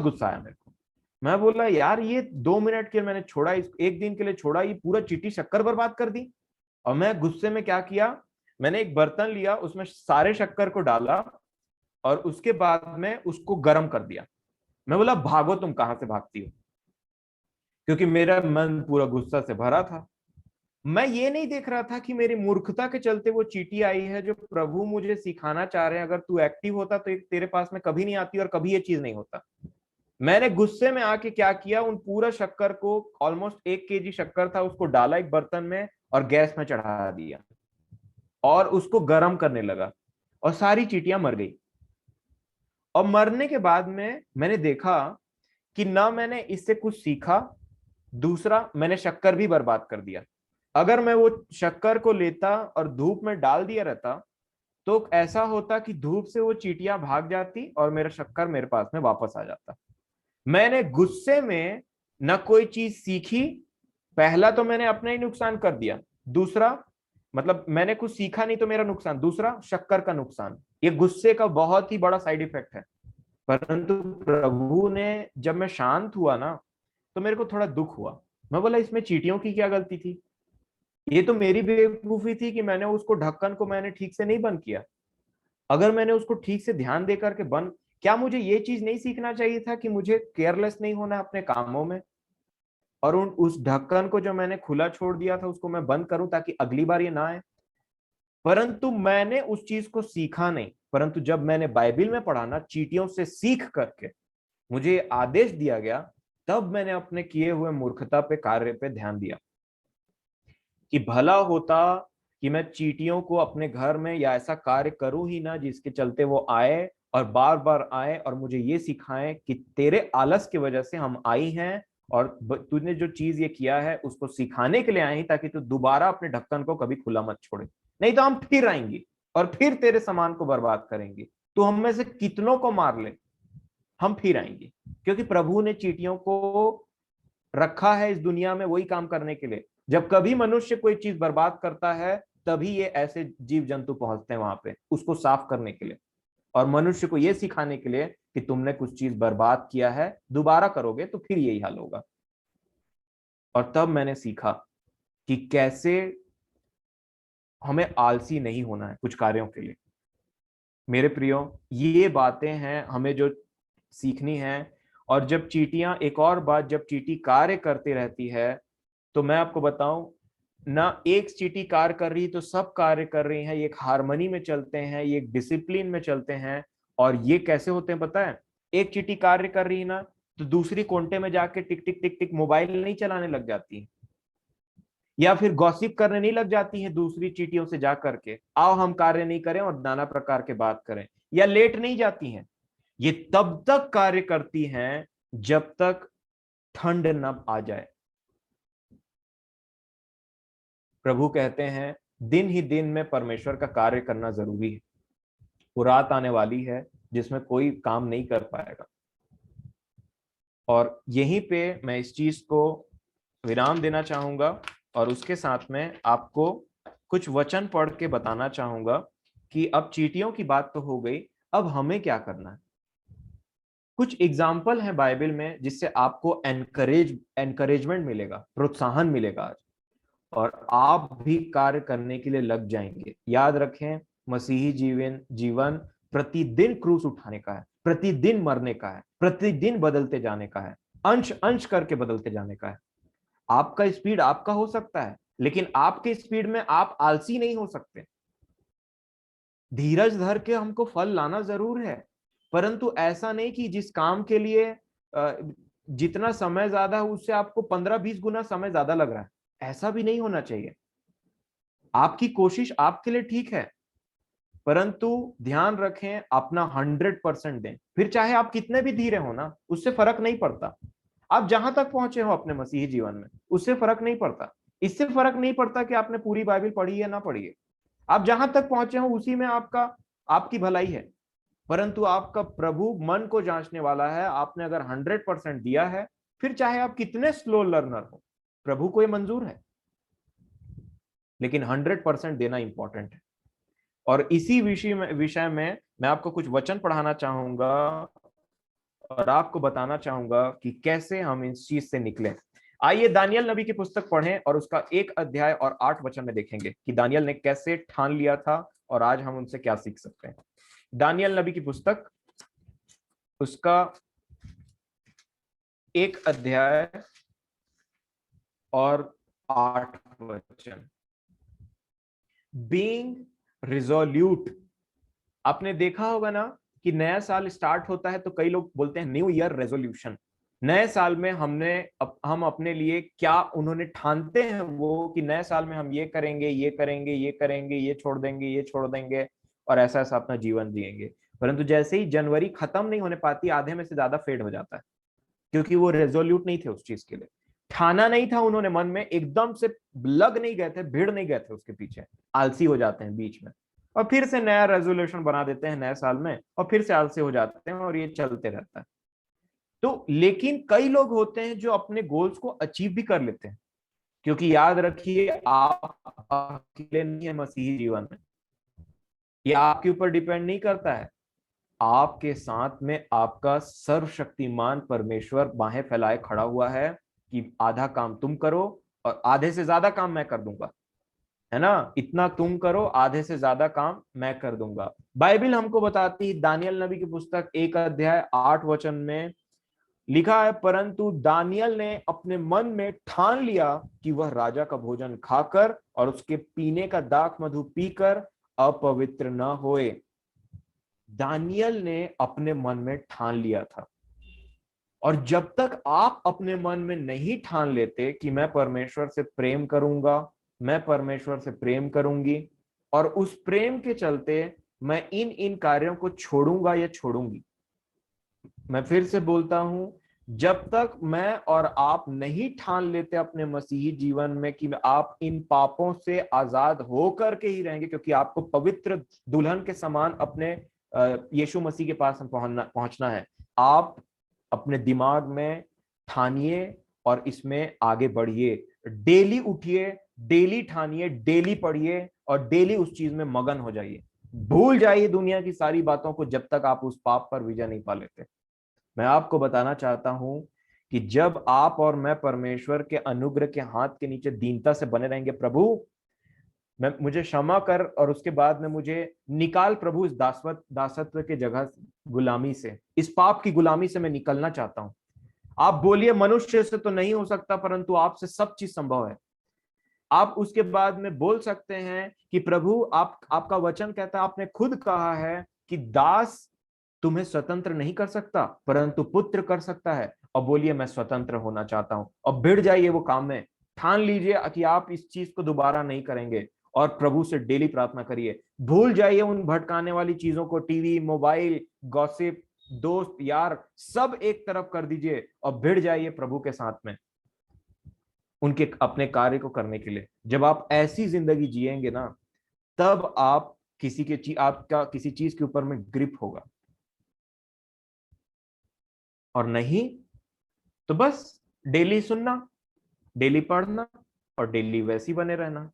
गुस्सा आया मेरे को। मैं बोला यार ये 2 मिनट के मैंने छोड़ा, इस एक दिन के लिए छोड़ा, ये पूरा चींटी शक्कर बर्बाद कर दी। और मैं गुस्से में क्या किया, मैंने एक बर्तन लिया, उसमें सारे शक्कर को डाला और उसके बाद में उसको गर्म कर दिया। मैं बोला भागो, तुम कहां से भागती हो, क्योंकि मेरा मन पूरा गुस्सा से भरा था। मैं ये नहीं देख रहा था कि मेरी मूर्खता के चलते वो चींटी आई है जो प्रभु मुझे सिखाना चाह रहे हैं। अगर तू एक्टिव होता तो तेरे पास में कभी नहीं आती और कभी ये चीज नहीं होता। मैंने गुस्से में आके क्या किया, उन पूरा शक्कर को, ऑलमोस्ट 1 केजी शक्कर था, उसको डाला एक बर्तन में और गैस में चढ़ा दिया और उसको गर्म करने लगा और सारी चींटियां मर गई। और मरने के बाद में मैंने देखा कि ना मैंने इससे कुछ सीखा, दूसरा मैंने शक्कर भी बर्बाद कर दिया। अगर मैं वो शक्कर को लेता और धूप में डाल दिया रहता तो ऐसा होता कि धूप से वो चींटियां भाग जाती और मेरा शक्कर मेरे पास में वापस आ जाता। मैंने गुस्से में न कोई चीज सीखी। पहला तो मैंने अपना ही नुकसान कर दिया, दूसरा मतलब मैंने कुछ सीखा नहीं तो मेरा नुकसान, दूसरा शक्कर का नुकसान। ये गुस्से का बहुत ही बड़ा साइड इफेक्ट है। परंतु प्रभु ने, जब मैं शांत हुआ ना तो मेरे को थोड़ा दुख हुआ। मैं बोला इसमें चींटियों की क्या गलती थी, ये तो मेरी बेवकूफी थी कि मैंने उसको ढक्कन को मैंने ठीक से नहीं बंद किया। अगर मैंने उसको ठीक से ध्यान दे करके बंद, क्या मुझे ये चीज नहीं सीखना चाहिए था कि मुझे केयरलेस नहीं होना अपने कामों में, और उस ढक्कन को जो मैंने खुला छोड़ दिया था उसको मैं बंद करूं ताकि अगली बार ये ना आए। परंतु मैंने उस चीज को सीखा नहीं। परंतु जब मैंने बाइबिल में पढ़ा ना, चींटियों से सीख करके मुझे आदेश दिया गया, तब मैंने अपने किए हुए मूर्खता पे, कार्य पे ध्यान दिया कि भला होता कि मैं चींटियों को अपने घर में या ऐसा कार्य करूं ही ना जिसके चलते वो आए और बार बार आए और मुझे ये सिखाएं कि तेरे आलस की वजह से हम आई हैं, और तूने जो चीज ये किया है उसको सिखाने के लिए आई, ताकि तू दोबारा अपने ढक्कन को कभी खुला मत छोड़े, नहीं तो हम फिर आएंगे और फिर तेरे सामान को बर्बाद करेंगे। तू हम में से कितनों को मार ले, हम फिर आएंगे। क्योंकि प्रभु ने चींटियों को रखा है इस दुनिया में वही काम करने के लिए। जब कभी मनुष्य कोई चीज बर्बाद करता है तभी ये ऐसे जीव जंतु पहुंचते हैं वहां पे उसको साफ करने के लिए, और मनुष्य को यह सिखाने के लिए कि तुमने कुछ चीज बर्बाद किया है, दोबारा करोगे तो फिर यही हाल होगा। और तब मैंने सीखा कि कैसे हमें आलसी नहीं होना है कुछ कार्यों के लिए। मेरे प्रियो, ये बातें हैं हमें जो सीखनी है। और जब चींटियां, एक और बात, जब चींटी कार्य करती रहती है तो मैं आपको बताऊं ना, एक चींटी कार्य कर रही तो सब कार्य कर रही हैं, ये एक हार्मनी में चलते हैं, ये एक डिसिप्लिन में चलते हैं। और ये कैसे होते हैं पता है, एक चींटी कार्य कर रही है ना तो दूसरी कोंटे में जाके टिक टिक टिक टिक मोबाइल नहीं चलाने लग जाती है, या फिर गॉसिप करने नहीं लग जाती हैं दूसरी चींटियों से जा करके, आओ हम कार्य नहीं करें और नाना प्रकार के बात करें, या लेट नहीं जाती हैं। ये तब तक कार्य करती हैं जब तक ठंड न आ जाए। प्रभु कहते हैं दिन ही दिन में परमेश्वर का कार्य करना जरूरी है। वो रात आने वाली है जिसमें कोई काम नहीं कर पाएगा। और यहीं पे मैं इस चीज को विराम देना चाहूंगा और उसके साथ में आपको कुछ वचन पढ़ के बताना चाहूंगा कि अब चींटियों की बात तो हो गई, अब हमें क्या करना है। कुछ एग्जाम्पल है बाइबल में जिससे आपको एनकरेजमेंट मिलेगा, प्रोत्साहन मिलेगा आज, और आप भी कार्य करने के लिए लग जाएंगे। याद रखें, मसीही जीवन जीवन प्रतिदिन क्रूस उठाने का है, प्रतिदिन मरने का है, प्रतिदिन बदलते जाने का है, अंश अंश करके बदलते जाने का है। आपका स्पीड आपका हो सकता है, लेकिन आपके स्पीड में आप आलसी नहीं हो सकते। धीरज धर के हमको फल लाना जरूर है, परंतु ऐसा नहीं कि जिस काम के लिए जितना समय ज्यादा है उससे आपको 15-20 गुना समय ज्यादा लग रहा है, ऐसा भी नहीं होना चाहिए। आपकी कोशिश आपके लिए ठीक है, परंतु ध्यान रखें अपना 100% दें। फिर चाहे आप कितने भी धीरे हो ना, उससे फर्क नहीं पड़ता। आप जहां तक पहुंचे हो अपने मसीही जीवन में, उससे फर्क नहीं पड़ता। इससे फर्क नहीं पड़ता कि आपने पूरी बाइबल पढ़ी है ना पढ़ी है। आप जहां तक पहुंचे हो उसी में आपका आपकी भलाई है। परंतु आपका प्रभु मन को जांचने वाला है। आपने अगर 100% दिया है, फिर चाहे आप कितने स्लो लर्नर हो, प्रभु को ये मंजूर है। लेकिन 100% देना इंपॉर्टेंट है। और इसी विषय में मैं आपको कुछ वचन पढ़ाना चाहूंगा और आपको बताना चाहूंगा कि कैसे हम इस चीज से निकलें। आइए दानियल नबी की पुस्तक पढ़ें और उसका 1 अध्याय और 8 वचन में देखेंगे कि दानियल ने कैसे ठान लिया था और आज हम उनसे क्या सीख सकते हैं। दानियल नबी की पुस्तक, उसका 1 अध्याय और 8 वचन। Being resolute. आपने देखा होगा ना कि नया साल स्टार्ट होता है तो कई लोग बोलते हैं न्यू ईयर रेजोल्यूशन। नए साल में हम अपने लिए क्या उन्होंने ठानते हैं वो कि नए साल में हम ये करेंगे, ये करेंगे, ये करेंगे, ये छोड़ देंगे, ये छोड़ देंगे और ऐसा ऐसा अपना जीवन जिएंगे। परंतु जैसे ही जनवरी खत्म नहीं होने पाती, आधे में से ज्यादा फेड हो जाता है, क्योंकि वो रेजोल्यूट नहीं थे उस चीज के लिए। ठाना नहीं था उन्होंने मन में, एकदम से लग नहीं गए थे, भिड़ नहीं गए थे उसके पीछे। आलसी हो जाते हैं बीच में और फिर से नया रेजोल्यूशन बना देते हैं नए साल में और फिर से आलसी हो जाते हैं और ये चलते रहता है। तो लेकिन कई लोग होते हैं जो अपने गोल्स को अचीव भी कर लेते हैं, क्योंकि याद रखिए आप अकेले नहीं है मसीही जीवन में। ये आपके ऊपर डिपेंड नहीं करता है। आपके साथ में आपका सर्वशक्तिमान परमेश्वर बाहें फैलाए खड़ा हुआ है कि आधा काम तुम करो और आधे से ज्यादा काम मैं कर दूंगा, है ना। इतना तुम करो, आधे से ज्यादा काम मैं कर दूंगा। बाइबल हमको बताती है, दानियल नबी की पुस्तक 1 अध्याय 8 वचन में लिखा है, परंतु दानियल ने अपने मन में ठान लिया कि वह राजा का भोजन खाकर और उसके पीने का दाख मधु पीकर अपवित्र न होए। दानियल ने अपने मन में ठान लिया था। और जब तक आप अपने मन में नहीं ठान लेते कि मैं परमेश्वर से प्रेम करूंगा, मैं परमेश्वर से प्रेम करूंगी और उस प्रेम के चलते मैं इन इन कार्यों को छोड़ूंगा या छोड़ूंगी, मैं फिर से बोलता हूं, जब तक मैं और आप नहीं ठान लेते अपने मसीही जीवन में कि आप इन पापों से आजाद होकर के ही रहेंगे, क्योंकि आपको पवित्र दुल्हन के समान अपने यीशु मसीह के पास पहुंचना है। आप अपने दिमाग में ठानिए और इसमें आगे बढ़िए। डेली उठिए, डेली ठानिए, डेली पढ़िए और डेली उस चीज में मगन हो जाइए। भूल जाइए दुनिया की सारी बातों को जब तक आप उस पाप पर विजय नहीं पा लेते। मैं आपको बताना चाहता हूं कि जब आप और मैं परमेश्वर के अनुग्रह के हाथ के नीचे दीनता से बने रहेंगे, प्रभु मैं मुझे क्षमा कर और उसके बाद में मुझे निकाल प्रभु इस दासत्व के जगह गुलामी से, इस पाप की गुलामी से मैं निकलना चाहता हूं। आप बोलिए मनुष्य से तो नहीं हो सकता, परंतु आपसे सब चीज संभव है। आप उसके बाद में बोल सकते हैं कि प्रभु आपका वचन कहता है, आपने खुद कहा है कि दास तुम्हें स्वतंत्र नहीं कर सकता परंतु पुत्र कर सकता है। और बोलिए मैं स्वतंत्र होना चाहता हूं, और भिड़ जाइए वो काम में। ठान लीजिए कि आप इस चीज को दोबारा नहीं करेंगे और प्रभु से डेली प्रार्थना करिए। भूल जाइए उन भटकाने वाली चीजों को, टीवी, मोबाइल, गॉसिप, दोस्त यार, सब एक तरफ कर दीजिए और भिड़ जाइए प्रभु के साथ में उनके अपने कार्य को करने के लिए। जब आप ऐसी जिंदगी जिएंगे ना, तब आप आपका किसी चीज के ऊपर में ग्रिप होगा, और नहीं तो बस डेली सुनना, डेली पढ़ना और डेली वैसी बने रहना।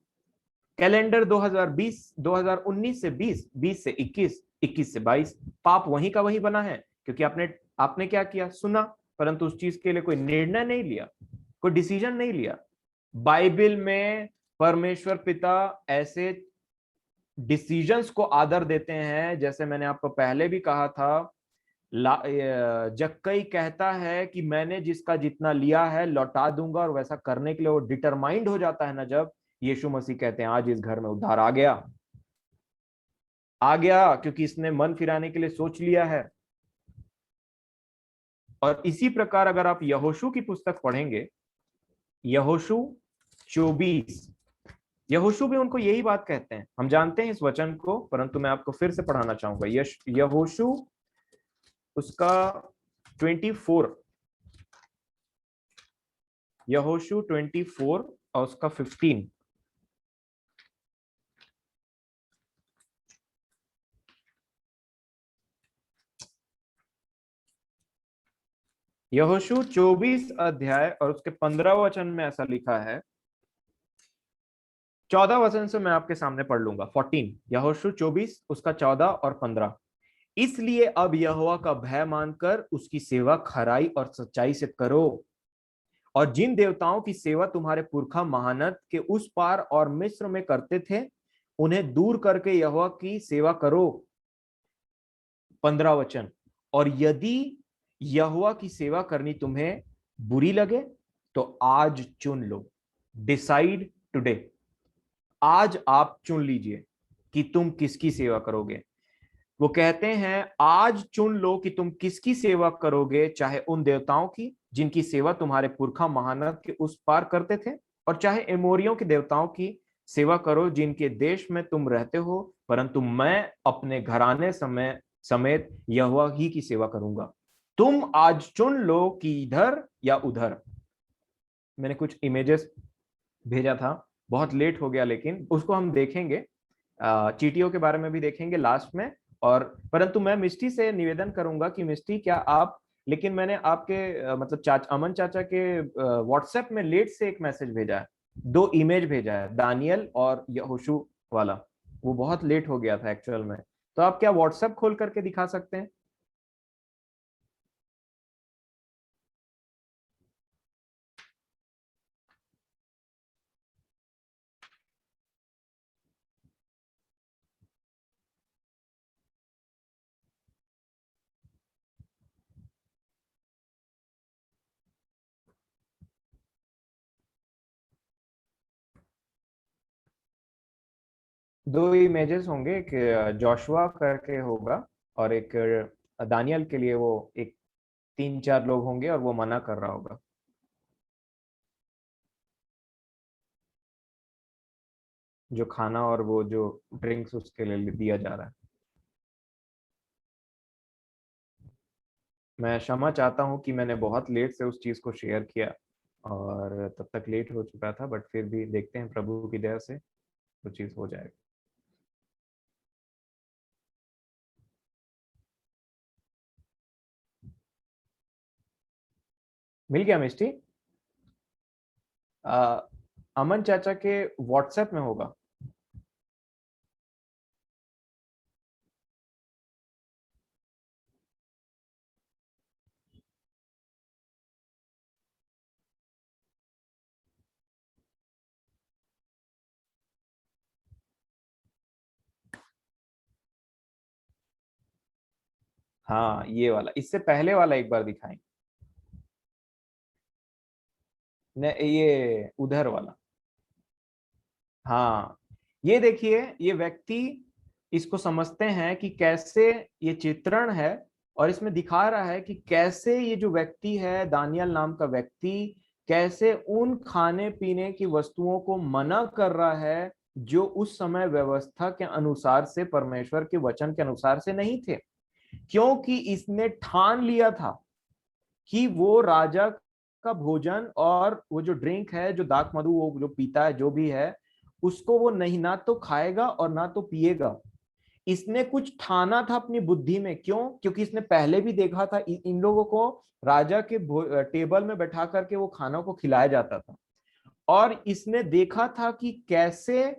कैलेंडर 2020 2019 से 20, 20 से 21, 21 से 22, पाप वहीं का वहीं बना है, क्योंकि आपने क्या किया, सुना, परंतु उस चीज के लिए कोई निर्णय नहीं लिया, कोई डिसीजन नहीं लिया। बाइबल में परमेश्वर पिता ऐसे डिसीजंस को आदर देते हैं, जैसे मैंने आपको पहले भी कहा था, जक्कई कहता है कि मैंने जिसका जितना लिया है लौटा दूंगा, और वैसा करने के लिए वो डिटरमाइंड हो जाता है ना। जब यीशु मसीह कहते हैं आज इस घर में उद्धार आ गया, आ गया, क्योंकि इसने मन फिराने के लिए सोच लिया है। और इसी प्रकार अगर आप यहोशू की पुस्तक पढ़ेंगे, यहोशू 24, यहोशू भी उनको यही बात कहते हैं। हम जानते हैं इस वचन को, परंतु मैं आपको फिर से पढ़ाना चाहूंगा। यहोशू उसका 24 यहोशू 24 और उसका 15। यहोशू 24 अध्याय और उसके 15 वचन में ऐसा लिखा है। 14 वचन से मैं आपके सामने पढ़ लूंगा। 14, यहोशू 24 उसका 14 और 15। इसलिए अब यहोवा का भय मानकर उसकी सेवा खराई और सच्चाई से करो, और जिन देवताओं की सेवा तुम्हारे पुरखा महानद के उस पार और मिस्र में करते थे, उन्हें दूर करके यहोवा की सेवा करो। 15 वचन, और यदि यहोवा की सेवा करनी तुम्हें बुरी लगे तो आज चुन लो। Decide today. आज आप चुन लीजिए कि तुम किसकी सेवा करोगे। वो कहते हैं आज चुन लो कि तुम किसकी सेवा करोगे, चाहे उन देवताओं की जिनकी सेवा तुम्हारे पुरखा महानद के उस पार करते थे, और चाहे एमोरियों के देवताओं की सेवा करो जिनके देश में तुम रहते हो, परंतु मैं अपने घराने समय समेत यहोवा ही की सेवा करूंगा। तुम आज चुन लो कि इधर या उधर। मैंने कुछ इमेजेस भेजा था, बहुत लेट हो गया, लेकिन उसको हम देखेंगे। चीटियों के बारे में भी देखेंगे लास्ट में। और परंतु मैं मिष्टी से निवेदन करूंगा कि मिष्टी क्या आप, लेकिन मैंने आपके मतलब अमन चाचा के व्हाट्सएप में लेट से एक मैसेज भेजा है, 2 इमेज भेजा है, दानियल और यहोशू वाला। वो बहुत लेट हो गया था एक्चुअल में। तो आप क्या व्हाट्सएप खोल करके दिखा सकते हैं? 2 इमेजेस होंगे, एक जोशुआ करके होगा और एक दानियल के लिए वो एक 3-4 लोग होंगे और वो मना कर रहा होगा। जो खाना और वो जो ड्रिंक्स उसके लिए दिया जा रहा है। मैं क्षमा चाहता हूँ कि मैंने बहुत लेट से उस चीज को शेयर किया और तब तक लेट हो चुका था, बट फिर भी देखते हैं प्रभु की दया से वो चीज हो जाएगा। मिल गया मिष्टी? अ, अमन चाचा के व्हाट्सएप में होगा। हाँ ये वाला, इससे पहले वाला एक बार दिखाएं। न ये उधर वाला। हाँ, ये देखिए, ये व्यक्ति इसको समझते हैं कि कैसे ये चित्रण है, और इसमें दिखा रहा है कि कैसे ये जो व्यक्ति है दानियल नाम का व्यक्ति, कैसे उन खाने पीने की वस्तुओं को मना कर रहा है जो उस समय व्यवस्था के अनुसार से, परमेश्वर के वचन के अनुसार से नहीं थे। क्योंकि इसने ठान लिया था कि वो राजा का भोजन और वो जो ड्रिंक है, जो दाक मधु वो जो पीता है, जो भी है, उसको वो नहीं ना तो खाएगा और ना तो पिएगा। इसने कुछ ठाना था अपनी बुद्धि में। क्यों? क्योंकि इसने पहले भी देखा था इन लोगों को राजा के टेबल में बैठा करके वो खाना को खिलाया जाता था, और इसने देखा था कि कैसे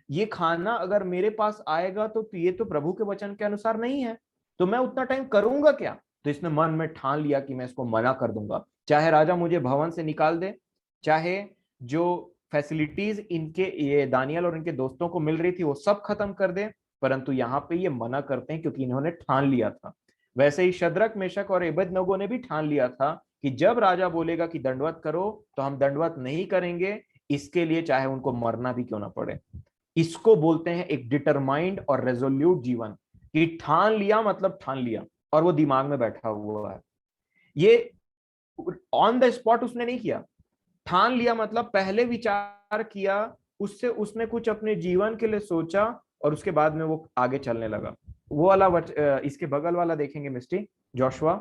ये खाना अगर मेरे पास आएगा तो ये तो प्रभु के वचन के अनुसार नहीं है, तो मैं उतना टाइम करूंगा क्या। तो इसने मन में ठान लिया कि मैं इसको मना कर दूंगा, चाहे राजा मुझे भवन से निकाल दे, चाहे जो फैसिलिटीज इनके ये दानियल और इनके दोस्तों को मिल रही थी वो सब खत्म कर दे, परंतु यहाँ पे ये मना करते हैं क्योंकि इन्होंने ठान लिया था। वैसे ही शद्रक मेशक और एबेदनगो ने भी ठान लिया था कि जब राजा बोलेगा कि दंडवत करो तो हम दंडवत नहीं करेंगे, इसके लिए चाहे उनको मरना भी क्यों ना पड़े। इसको बोलते हैं एक डिटरमाइंड और रेजोल्यूट जीवन, कि ठान लिया मतलब ठान लिया, और वो दिमाग में बैठा हुआ है। ये ऑन द स्पॉट उसने नहीं किया। ठान लिया मतलब पहले विचार किया, उससे उसने कुछ अपने जीवन के लिए सोचा, और उसके बाद में वो आगे चलने लगा। वो वाला इसके बगल वाला देखेंगे मिस्टी, जोशुआ।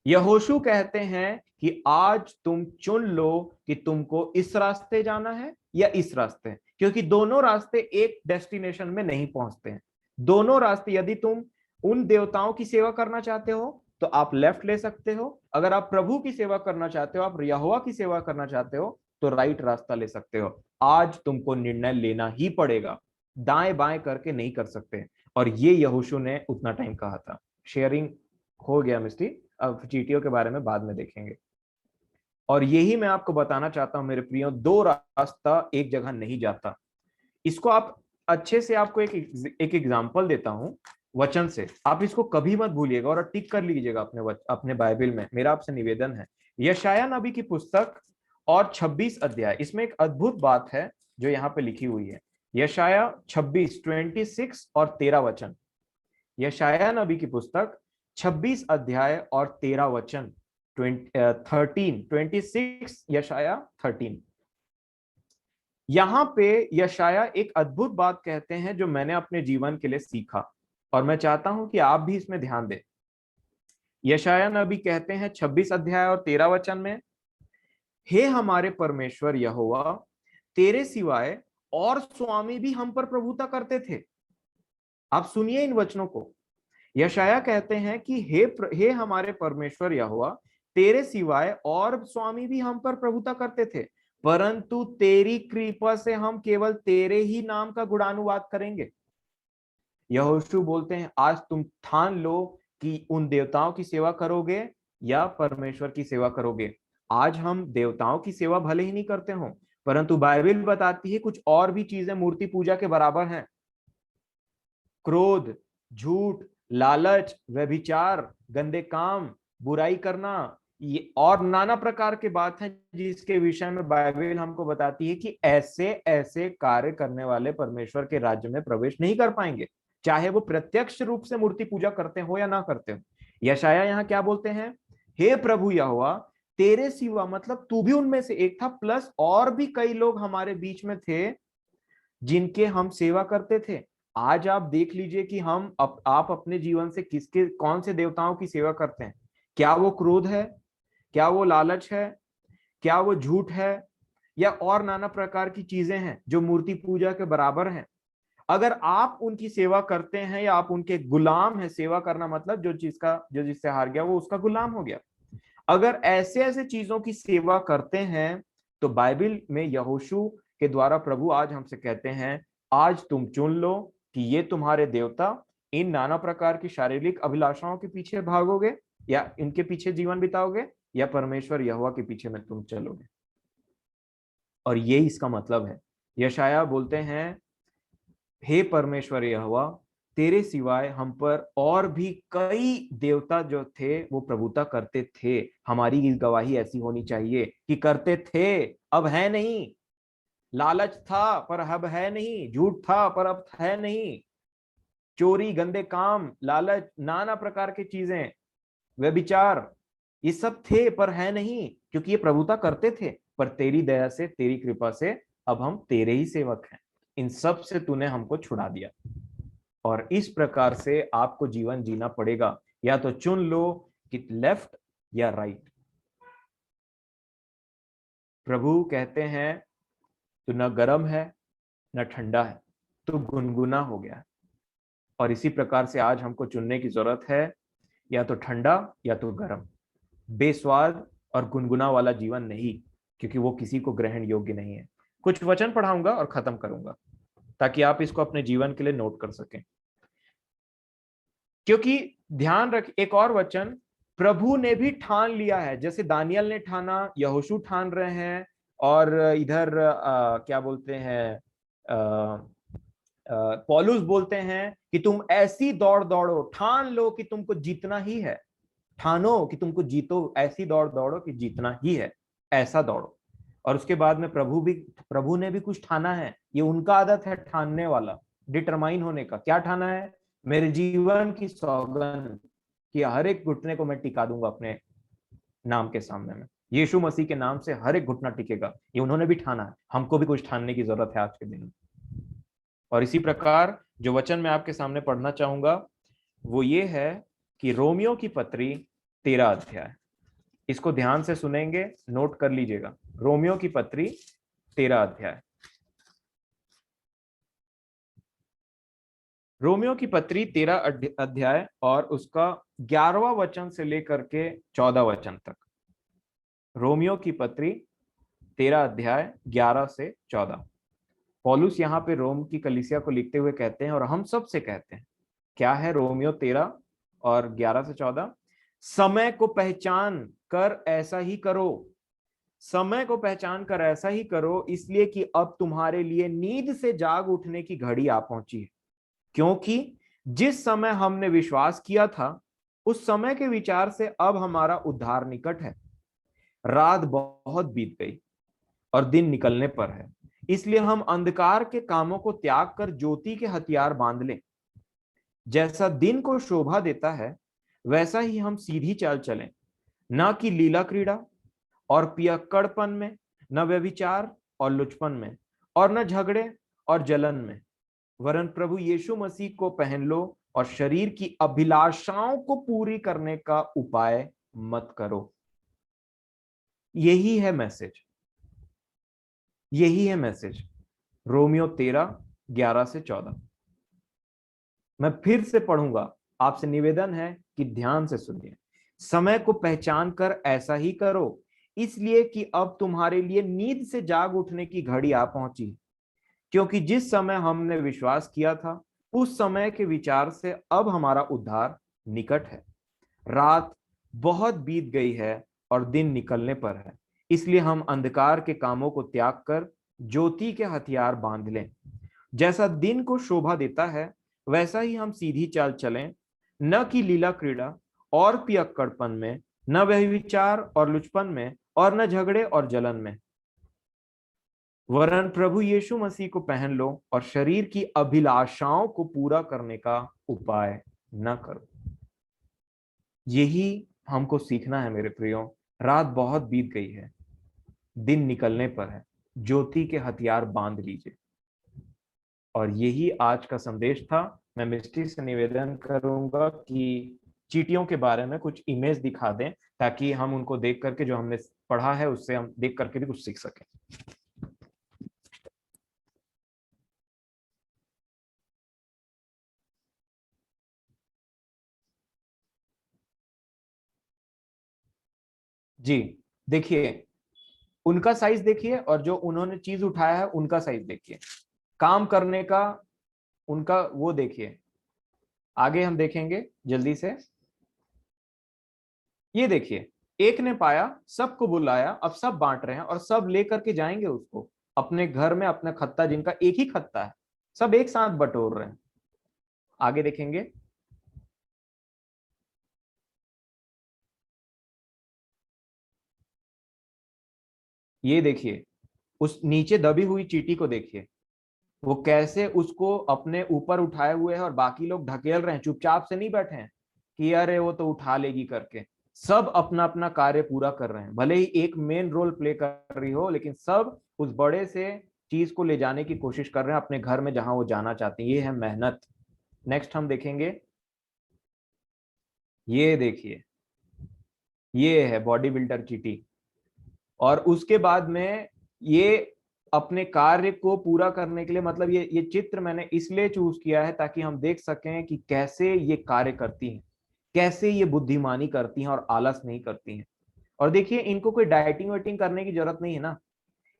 यहोशू कहते हैं कि आज तुम चुन लो कि तुमको इस रास्ते जाना है या इस रास्ते, क्योंकि दोनों रास्ते एक डेस्टिनेशन में नहीं पहुंचते हैं। दोनों रास्ते, यदि तुम उन देवताओं की सेवा करना चाहते हो तो आप लेफ्ट ले सकते हो, अगर आप प्रभु की सेवा करना चाहते हो, आप यहोवा की सेवा करना चाहते हो तो राइट रास्ता ले सकते हो। आज तुमको निर्णय लेना ही पड़ेगा, दाएं बाएं करके नहीं कर सकते। और ये यहोशू ने उतना टाइम कहा था। शेयरिंग हो गया मिस्टी, अब चीटियों के बारे में बाद में देखेंगे। और यही मैं आपको बताना चाहता हूं मेरे प्रियो, दो रास्ता एक जगह नहीं जाता। इसको आप अच्छे से, आपको एक एग्जांपल देता हूं वचन से, आप इसको कभी मत भूलिएगा और टिक कर लीजिएगा अपने बाइबल में, मेरा आपसे निवेदन है। यशाया नबी की पुस्तक और 26 अध्याय, इसमें एक अद्भुत बात है जो यहाँ पे लिखी हुई है। यशाया 26 और 13 वचन। यशाया नबी की पुस्तक 26 अध्याय और 13 वचन, 26 यशाया 13। यहां पे यशाया एक अद्भुत बात कहते हैं जो मैंने अपने जीवन के लिए सीखा, और मैं चाहता हूं कि आप भी इसमें ध्यान दें। यशाया नबी कहते हैं 26 अध्याय और 13 वचन में, हे हमारे परमेश्वर यहोवा, तेरे सिवाय और स्वामी भी हम पर प्रभुता करते थे। आप सुनिए इन वचनों को। यशाया कहते हैं कि हे हमारे परमेश्वर यहोवा, तेरे सिवाय और स्वामी भी हम पर प्रभुता करते थे, परंतु तेरी कृपा से हम केवल तेरे ही नाम का गुणानुवाद करेंगे। यहोशू बोलते हैं आज तुम ठान लो कि उन देवताओं की सेवा करोगे या परमेश्वर की सेवा करोगे। आज हम देवताओं की सेवा भले ही नहीं करते हो, परंतु बाइबल बताती है कुछ और भी चीजें मूर्ति पूजा के बराबर हैं। क्रोध, झूठ, लालच, व्यभिचार, गंदे काम, बुराई करना, ये और नाना प्रकार के बात है जिसके विषय में बाइबल हमको बताती है कि ऐसे ऐसे कार्य करने वाले परमेश्वर के राज्य में प्रवेश नहीं कर पाएंगे, चाहे वो प्रत्यक्ष रूप से मूर्ति पूजा करते हो या ना करते हो। यशाया यहाँ क्या बोलते हैं, हे प्रभु यहोवा, तेरे सिवा, मतलब तू भी उनमें से एक था, प्लस और भी कई लोग हमारे बीच में थे जिनके हम सेवा करते थे। आज आप देख लीजिए कि आप अपने जीवन से किसके, कौन से देवताओं की सेवा करते हैं। क्या वो क्रोध है, क्या वो लालच है, क्या वो झूठ है, या और नाना प्रकार की चीजें हैं जो मूर्ति पूजा के बराबर हैं। अगर आप उनकी सेवा करते हैं या आप उनके गुलाम हैं, सेवा करना मतलब जो जिससे हार गया वो उसका गुलाम हो गया। अगर ऐसे ऐसे चीजों की सेवा करते हैं तो बाइबल में यहोशू के द्वारा प्रभु आज हमसे कहते हैं आज तुम चुन लो कि ये तुम्हारे देवता, इन नाना प्रकार की शारीरिक अभिलाषाओं के पीछे भागोगे या इनके पीछे जीवन बिताओगे, या परमेश्वर यहोवा के पीछे में तुम चलोगे। और ये इसका मतलब है। यशाया बोलते हैं हे परमेश्वर यहोवा, तेरे सिवाय हम पर और भी कई देवता जो थे वो प्रभुता करते थे। हमारी गवाही ऐसी होनी चाहिए कि करते थे, अब है नहीं। लालच था पर अब है नहीं, झूठ था पर अब है नहीं, चोरी, गंदे काम, लालच, नाना प्रकार की चीजें, व्यभिचार, ये सब थे पर है नहीं, क्योंकि ये प्रभुता करते थे। पर तेरी दया से, तेरी कृपा से अब हम तेरे ही सेवक हैं। इन सब से तूने हमको छुड़ा दिया, और इस प्रकार से आपको जीवन जीना पड़ेगा। या तो चुन लो कि लेफ्ट या राइट। प्रभु कहते हैं तू न गर्म है न ठंडा है, तू गुनगुना हो गया है। और इसी प्रकार से आज हमको चुनने की जरूरत है, या तो ठंडा या तो गर्म, बेस्वाद और गुनगुना वाला जीवन नहीं, क्योंकि वो किसी को ग्रहण योग्य नहीं है। कुछ वचन पढ़ाऊंगा और खत्म करूंगा ताकि आप इसको अपने जीवन के लिए नोट कर सकें। क्योंकि ध्यान रख, एक और वचन, प्रभु ने भी ठान लिया है, जैसे दानियल ने ठाना, यहोशू ठान रहे हैं, और इधर क्या बोलते हैं, पौलुस बोलते हैं कि तुम ऐसी दौड़ दौड़ो, ठान लो कि तुमको जीतना ही है, ठानो कि तुमको जीतो, ऐसी दौड़ दौड़ो कि जीतना ही है, ऐसा दौड़ो। और उसके बाद में प्रभु ने भी कुछ ठाना है। ये उनका आदत है ठानने वाला, डिटरमाइन होने का। क्या ठाना है, मेरे जीवन की सौगंध कि हर एक घुटने को मैं टिका दूंगा अपने नाम के सामने में, यीशु मसीह के नाम से हर एक घुटना टिकेगा। ये उन्होंने भी ठाना है, हमको भी कुछ ठानने की जरूरत है आज के दिन में। और इसी प्रकार जो वचन मैं आपके सामने पढ़ना चाहूंगा वो ये है कि रोमियो की पत्री 13 अध्याय, इसको ध्यान से सुनेंगे, नोट कर लीजिएगा। रोमियो की पत्री 13 अध्याय। रोमियो की पत्री 13 अध्याय और उसका 11वां वचन से लेकर के 14 वचन तक। रोमियो की पत्री 13 अध्याय 11 से 14। पौलुस यहाँ पे रोम की कलीसिया को लिखते हुए कहते हैं और हम सब से कहते हैं, क्या है रोमियो 13 और 11 से 14? समय को पहचान कर ऐसा ही करो, समय को पहचान कर ऐसा ही करो, इसलिए कि अब तुम्हारे लिए नींद से जाग उठने की घड़ी आ पहुंची है। क्योंकि जिस समय हमने विश्वास किया था, उस समय के विचार से अब हमारा उद्धार निकट है। रात बहुत बीत गई और दिन निकलने पर है, इसलिए हम अंधकार के कामों को त्याग कर ज्योति के हथियार बांध लें। जैसा दिन को शोभा देता है, वैसा ही हम सीधी चाल चलें, न कि लीला क्रीड़ा और पियक्कड़पन में, न व्यभिचार और लुचपन में, और न झगड़े और जलन में, वरन प्रभु यीशु मसीह को पहन लो और शरीर की अभिलाषाओं को पूरी करने का उपाय मत करो। यही है मैसेज, यही है मैसेज। रोमियो 13 11 से 14। मैं फिर से पढ़ूंगा, आपसे निवेदन है कि ध्यान से सुनिए। समय को पहचान कर ऐसा ही करो, इसलिए कि अब तुम्हारे लिए नींद से जाग उठने की घड़ी आ पहुंची। क्योंकि जिस समय हमने विश्वास किया था, उस समय के विचार से अब हमारा उद्धार निकट है। रात बहुत बीत गई है और दिन निकलने पर है, इसलिए हम अंधकार के कामों को त्याग कर ज्योति के हथियार बांध लें। जैसा दिन को शोभा देता है, वैसा ही हम सीधी चाल चलें, न कि लीला क्रीड़ा और पियक्कड़पन में, न व्यभिचार और लुचपन में, और न झगड़े और जलन में, वरन प्रभु यीशु मसीह को पहन लो और शरीर की अभिलाषाओं को पूरा करने का उपाय न करो। यही हमको सीखना है मेरे प्रियो। रात बहुत बीत गई है, दिन निकलने पर है, ज्योति के हथियार बांध लीजिए। और यही आज का संदेश था। मैं मिस्टी से निवेदन करूंगा कि चींटियों के बारे में कुछ इमेज दिखा दें, ताकि हम उनको देख करके, जो हमने पढ़ा है उससे हम देख करके भी कुछ सीख सकें। जी देखिए, उनका साइज देखिए और जो उन्होंने चीज उठाया है उनका साइज देखिए, काम करने का उनका वो देखिए। आगे हम देखेंगे जल्दी से। ये देखिए, एक ने पाया, सबको बुलाया, अब सब बांट रहे हैं और सब लेकर के जाएंगे उसको अपने घर में। अपना खत्ता, जिनका एक ही खत्ता है, सब एक साथ बटोर रहे हैं। आगे देखेंगे। ये देखिए, उस नीचे दबी हुई चींटी को देखिए, वो कैसे उसको अपने ऊपर उठाए हुए है और बाकी लोग ढकेल रहे हैं, चुपचाप से नहीं बैठे हैं कि अरे वो तो उठा लेगी करके। सब अपना अपना कार्य पूरा कर रहे हैं, भले ही एक मेन रोल प्ले कर रही हो, लेकिन सब उस बड़े से चीज को ले जाने की कोशिश कर रहे हैं अपने घर में, जहां वो जाना चाहते हैं। ये है मेहनत। नेक्स्ट हम देखेंगे। ये देखिए, ये है बॉडी बिल्डर चीटी। और उसके बाद में ये अपने कार्य को पूरा करने के लिए, मतलब ये चित्र मैंने इसलिए चूज किया है ताकि हम देख सकें कि कैसे ये कार्य करती हैं, कैसे ये बुद्धिमानी करती हैं और आलस नहीं करती हैं। और देखिए, इनको कोई डाइटिंग वाइटिंग करने की जरूरत नहीं है ना,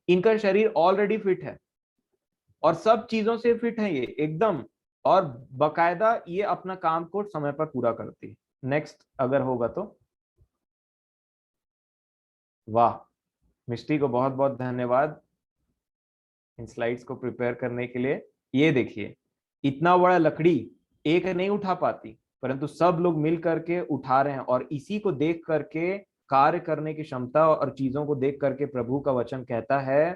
इनका शरीर ऑलरेडी फिट है और सब चीजों से फिट है ये एकदम। और बकायदा ये अपना काम को समय पर पूरा करती है। नेक्स्ट अगर होगा तो। वाह, मिस्टी को बहुत बहुत धन्यवाद इन स्लाइड्स को प्रिपेयर करने के लिए। ये देखिए, इतना बड़ा लकड़ी एक नहीं उठा पाती, परंतु सब लोग मिल करके उठा रहे हैं। और इसी को देख करके, कार्य करने की क्षमता और चीजों को देख करके, प्रभु का वचन कहता है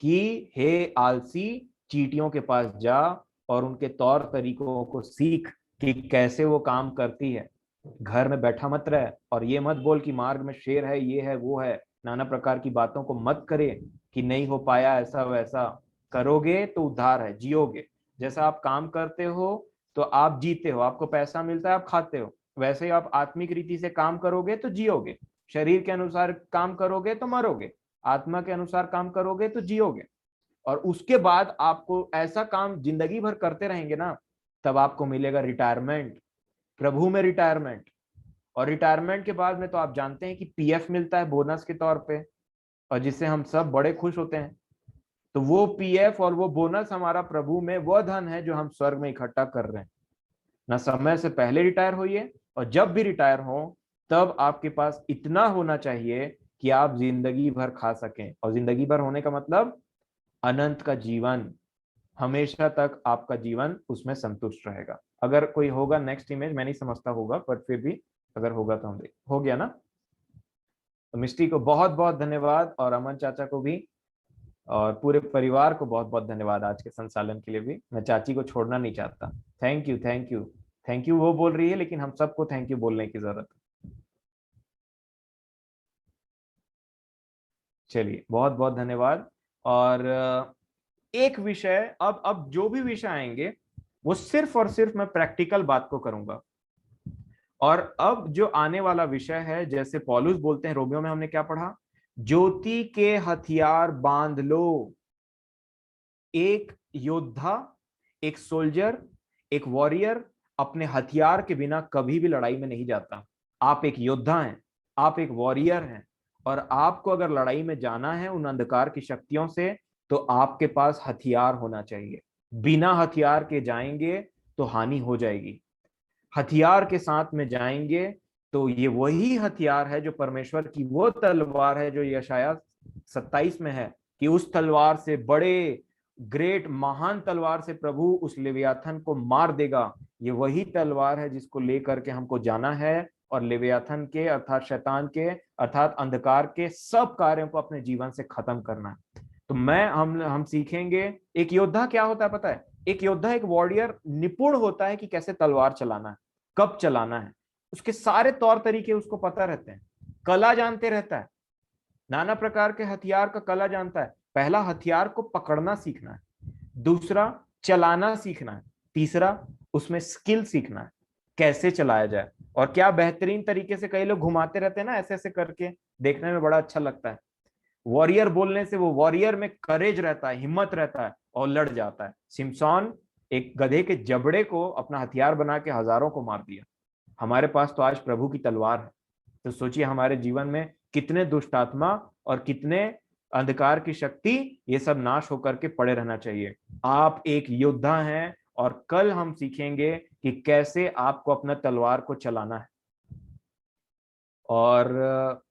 कि हे आलसी, चींटियों के पास जा और उनके तौर तरीकों को सीख कि कैसे वो काम करती है। घर में बैठा मत रह और ये मत बोल कि मार्ग में शेर है, ये है, वो है। नाना प्रकार की बातों को मत करे कि नहीं हो पाया, ऐसा वैसा। करोगे तो उद्धार है, जियोगे। जैसा आप काम करते हो तो आप जीते हो, आपको पैसा मिलता है, आप खाते हो। वैसे ही आप आत्मिक रीति से काम करोगे तो जियोगे, शरीर के अनुसार काम करोगे तो मरोगे, आत्मा के अनुसार काम करोगे तो जियोगे। और उसके बाद आपको ऐसा काम जिंदगी भर करते रहेंगे ना, तब आपको मिलेगा रिटायरमेंट, प्रभु में रिटायरमेंट। और रिटायरमेंट के बाद में तो आप जानते हैं कि पीएफ मिलता है बोनस के तौर पे, और जिससे हम सब बड़े खुश होते हैं। तो वो पीएफ और वो बोनस हमारा प्रभु में वह धन है जो हम स्वर्ग में इकट्ठा कर रहे हैं। ना समय से पहले रिटायर होइए, और जब भी रिटायर हो तब आपके पास इतना होना चाहिए कि आप जिंदगी भर खा सकें। और जिंदगी भर होने का मतलब अनंत का जीवन, हमेशा तक आपका जीवन उसमें संतुष्ट रहेगा। अगर कोई होगा नेक्स्ट इमेज, मैं नहीं समझता होगा, पर फिर भी अगर होगा तो हम देख, हो गया ना। तो मिस्टी को बहुत बहुत धन्यवाद, और अमन चाचा को भी, और पूरे परिवार को बहुत बहुत धन्यवाद आज के संचालन के लिए भी। मैं चाची को छोड़ना नहीं चाहता। Thank you, thank you, thank you वो बोल रही है, लेकिन हम सबको थैंक यू बोलने की जरूरत है। चलिए, बहुत बहुत धन्यवाद। और एक विषय, अब जो भी विषय आएंगे वो सिर्फ और सिर्फ मैं प्रैक्टिकल बात को करूंगा। और अब जो आने वाला विषय है, जैसे पौलुस बोलते हैं रोमियो में, हमने क्या पढ़ा, ज्योति के हथियार बांध लो। एक योद्धा, एक सोल्जर, एक वॉरियर अपने हथियार के बिना कभी भी लड़ाई में नहीं जाता। आप एक योद्धा हैं, आप एक वॉरियर हैं, और आपको अगर लड़ाई में जाना है उन अंधकार की शक्तियों से, तो आपके पास हथियार होना चाहिए। बिना हथियार के जाएंगे तो हानि हो जाएगी। हथियार के साथ में जाएंगे तो ये वही हथियार है जो परमेश्वर की वो तलवार है जो यशाया 27 में है, कि उस तलवार से, बड़े ग्रेट महान तलवार से प्रभु उस लेवियाथन को मार देगा। ये वही तलवार है जिसको लेकर के हमको जाना है, और लेवियाथन के अर्थात शैतान के अर्थात अंधकार के सब कार्यों को अपने जीवन से खत्म करना है। तो हम सीखेंगे एक योद्धा क्या होता है पता है। एक योद्धा, एक वॉरियर निपुण होता है कि कैसे तलवार चलाना है, कब चलाना है, उसके सारे तौर तरीके उसको पता रहते हैं, कला जानते रहता है, नाना प्रकार के हथियार का कला जानता है। पहला हथियार को पकड़ना सीखना है, दूसरा चलाना सीखना है, तीसरा उसमें स्किल सीखना है, कैसे चलाया जाए। और क्या बेहतरीन तरीके से कई लोग घुमाते रहते हैं ना, ऐसे ऐसे करके, देखने में बड़ा अच्छा लगता है। वॉरियर बोलने से वो वॉरियर में करेज रहता है, हिम्मत रहता है, और लड़ जाता है। सिमसॉन एक गधे के जबड़े को अपना हथियार बना के हजारों को मार दिया। हमारे पास तो आज प्रभु की तलवार है। तो सोचिए हमारे जीवन में कितने दुष्ट आत्मा और कितने अंधकार की शक्ति, ये सब नाश होकर के पड़े रहना चाहिए। आप एक योद्धा हैं, और कल हम सीखेंगे कि कैसे आपको अपना तलवार को चलाना है। और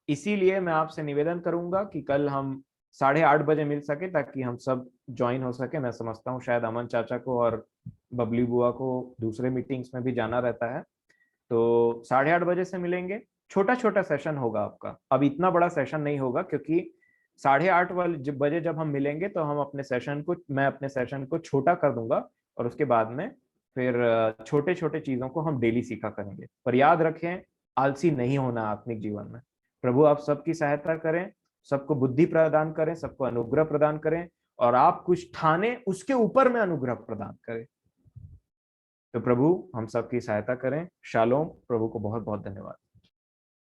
इसीलिए मैं आपसे निवेदन करूंगा कि कल हम 8:30 बजे मिल सके, ताकि हम सब ज्वाइन हो सके। मैं समझता हूँ शायद अमन चाचा को और बबली बुआ को दूसरे मीटिंग्स में भी जाना रहता है। तो 8:30 बजे से मिलेंगे। छोटा छोटा सेशन होगा आपका, अब इतना बड़ा सेशन नहीं होगा, क्योंकि 8:30 बजे जब हम मिलेंगे तो हम अपने सेशन को, मैं अपने सेशन को छोटा कर दूंगा, और उसके बाद में फिर छोटे छोटे चीजों को हम डेली सीखा करेंगे। पर याद रखें, आलसी नहीं होना आत्मिक जीवन में। प्रभु आप सबकी सहायता करें, सबको बुद्धि प्रदान करें, सबको अनुग्रह प्रदान करें, और आप कुछ ठाने उसके ऊपर में अनुग्रह प्रदान करें। तो प्रभु हम सबकी सहायता करें। शालोम। प्रभु को बहुत बहुत धन्यवाद।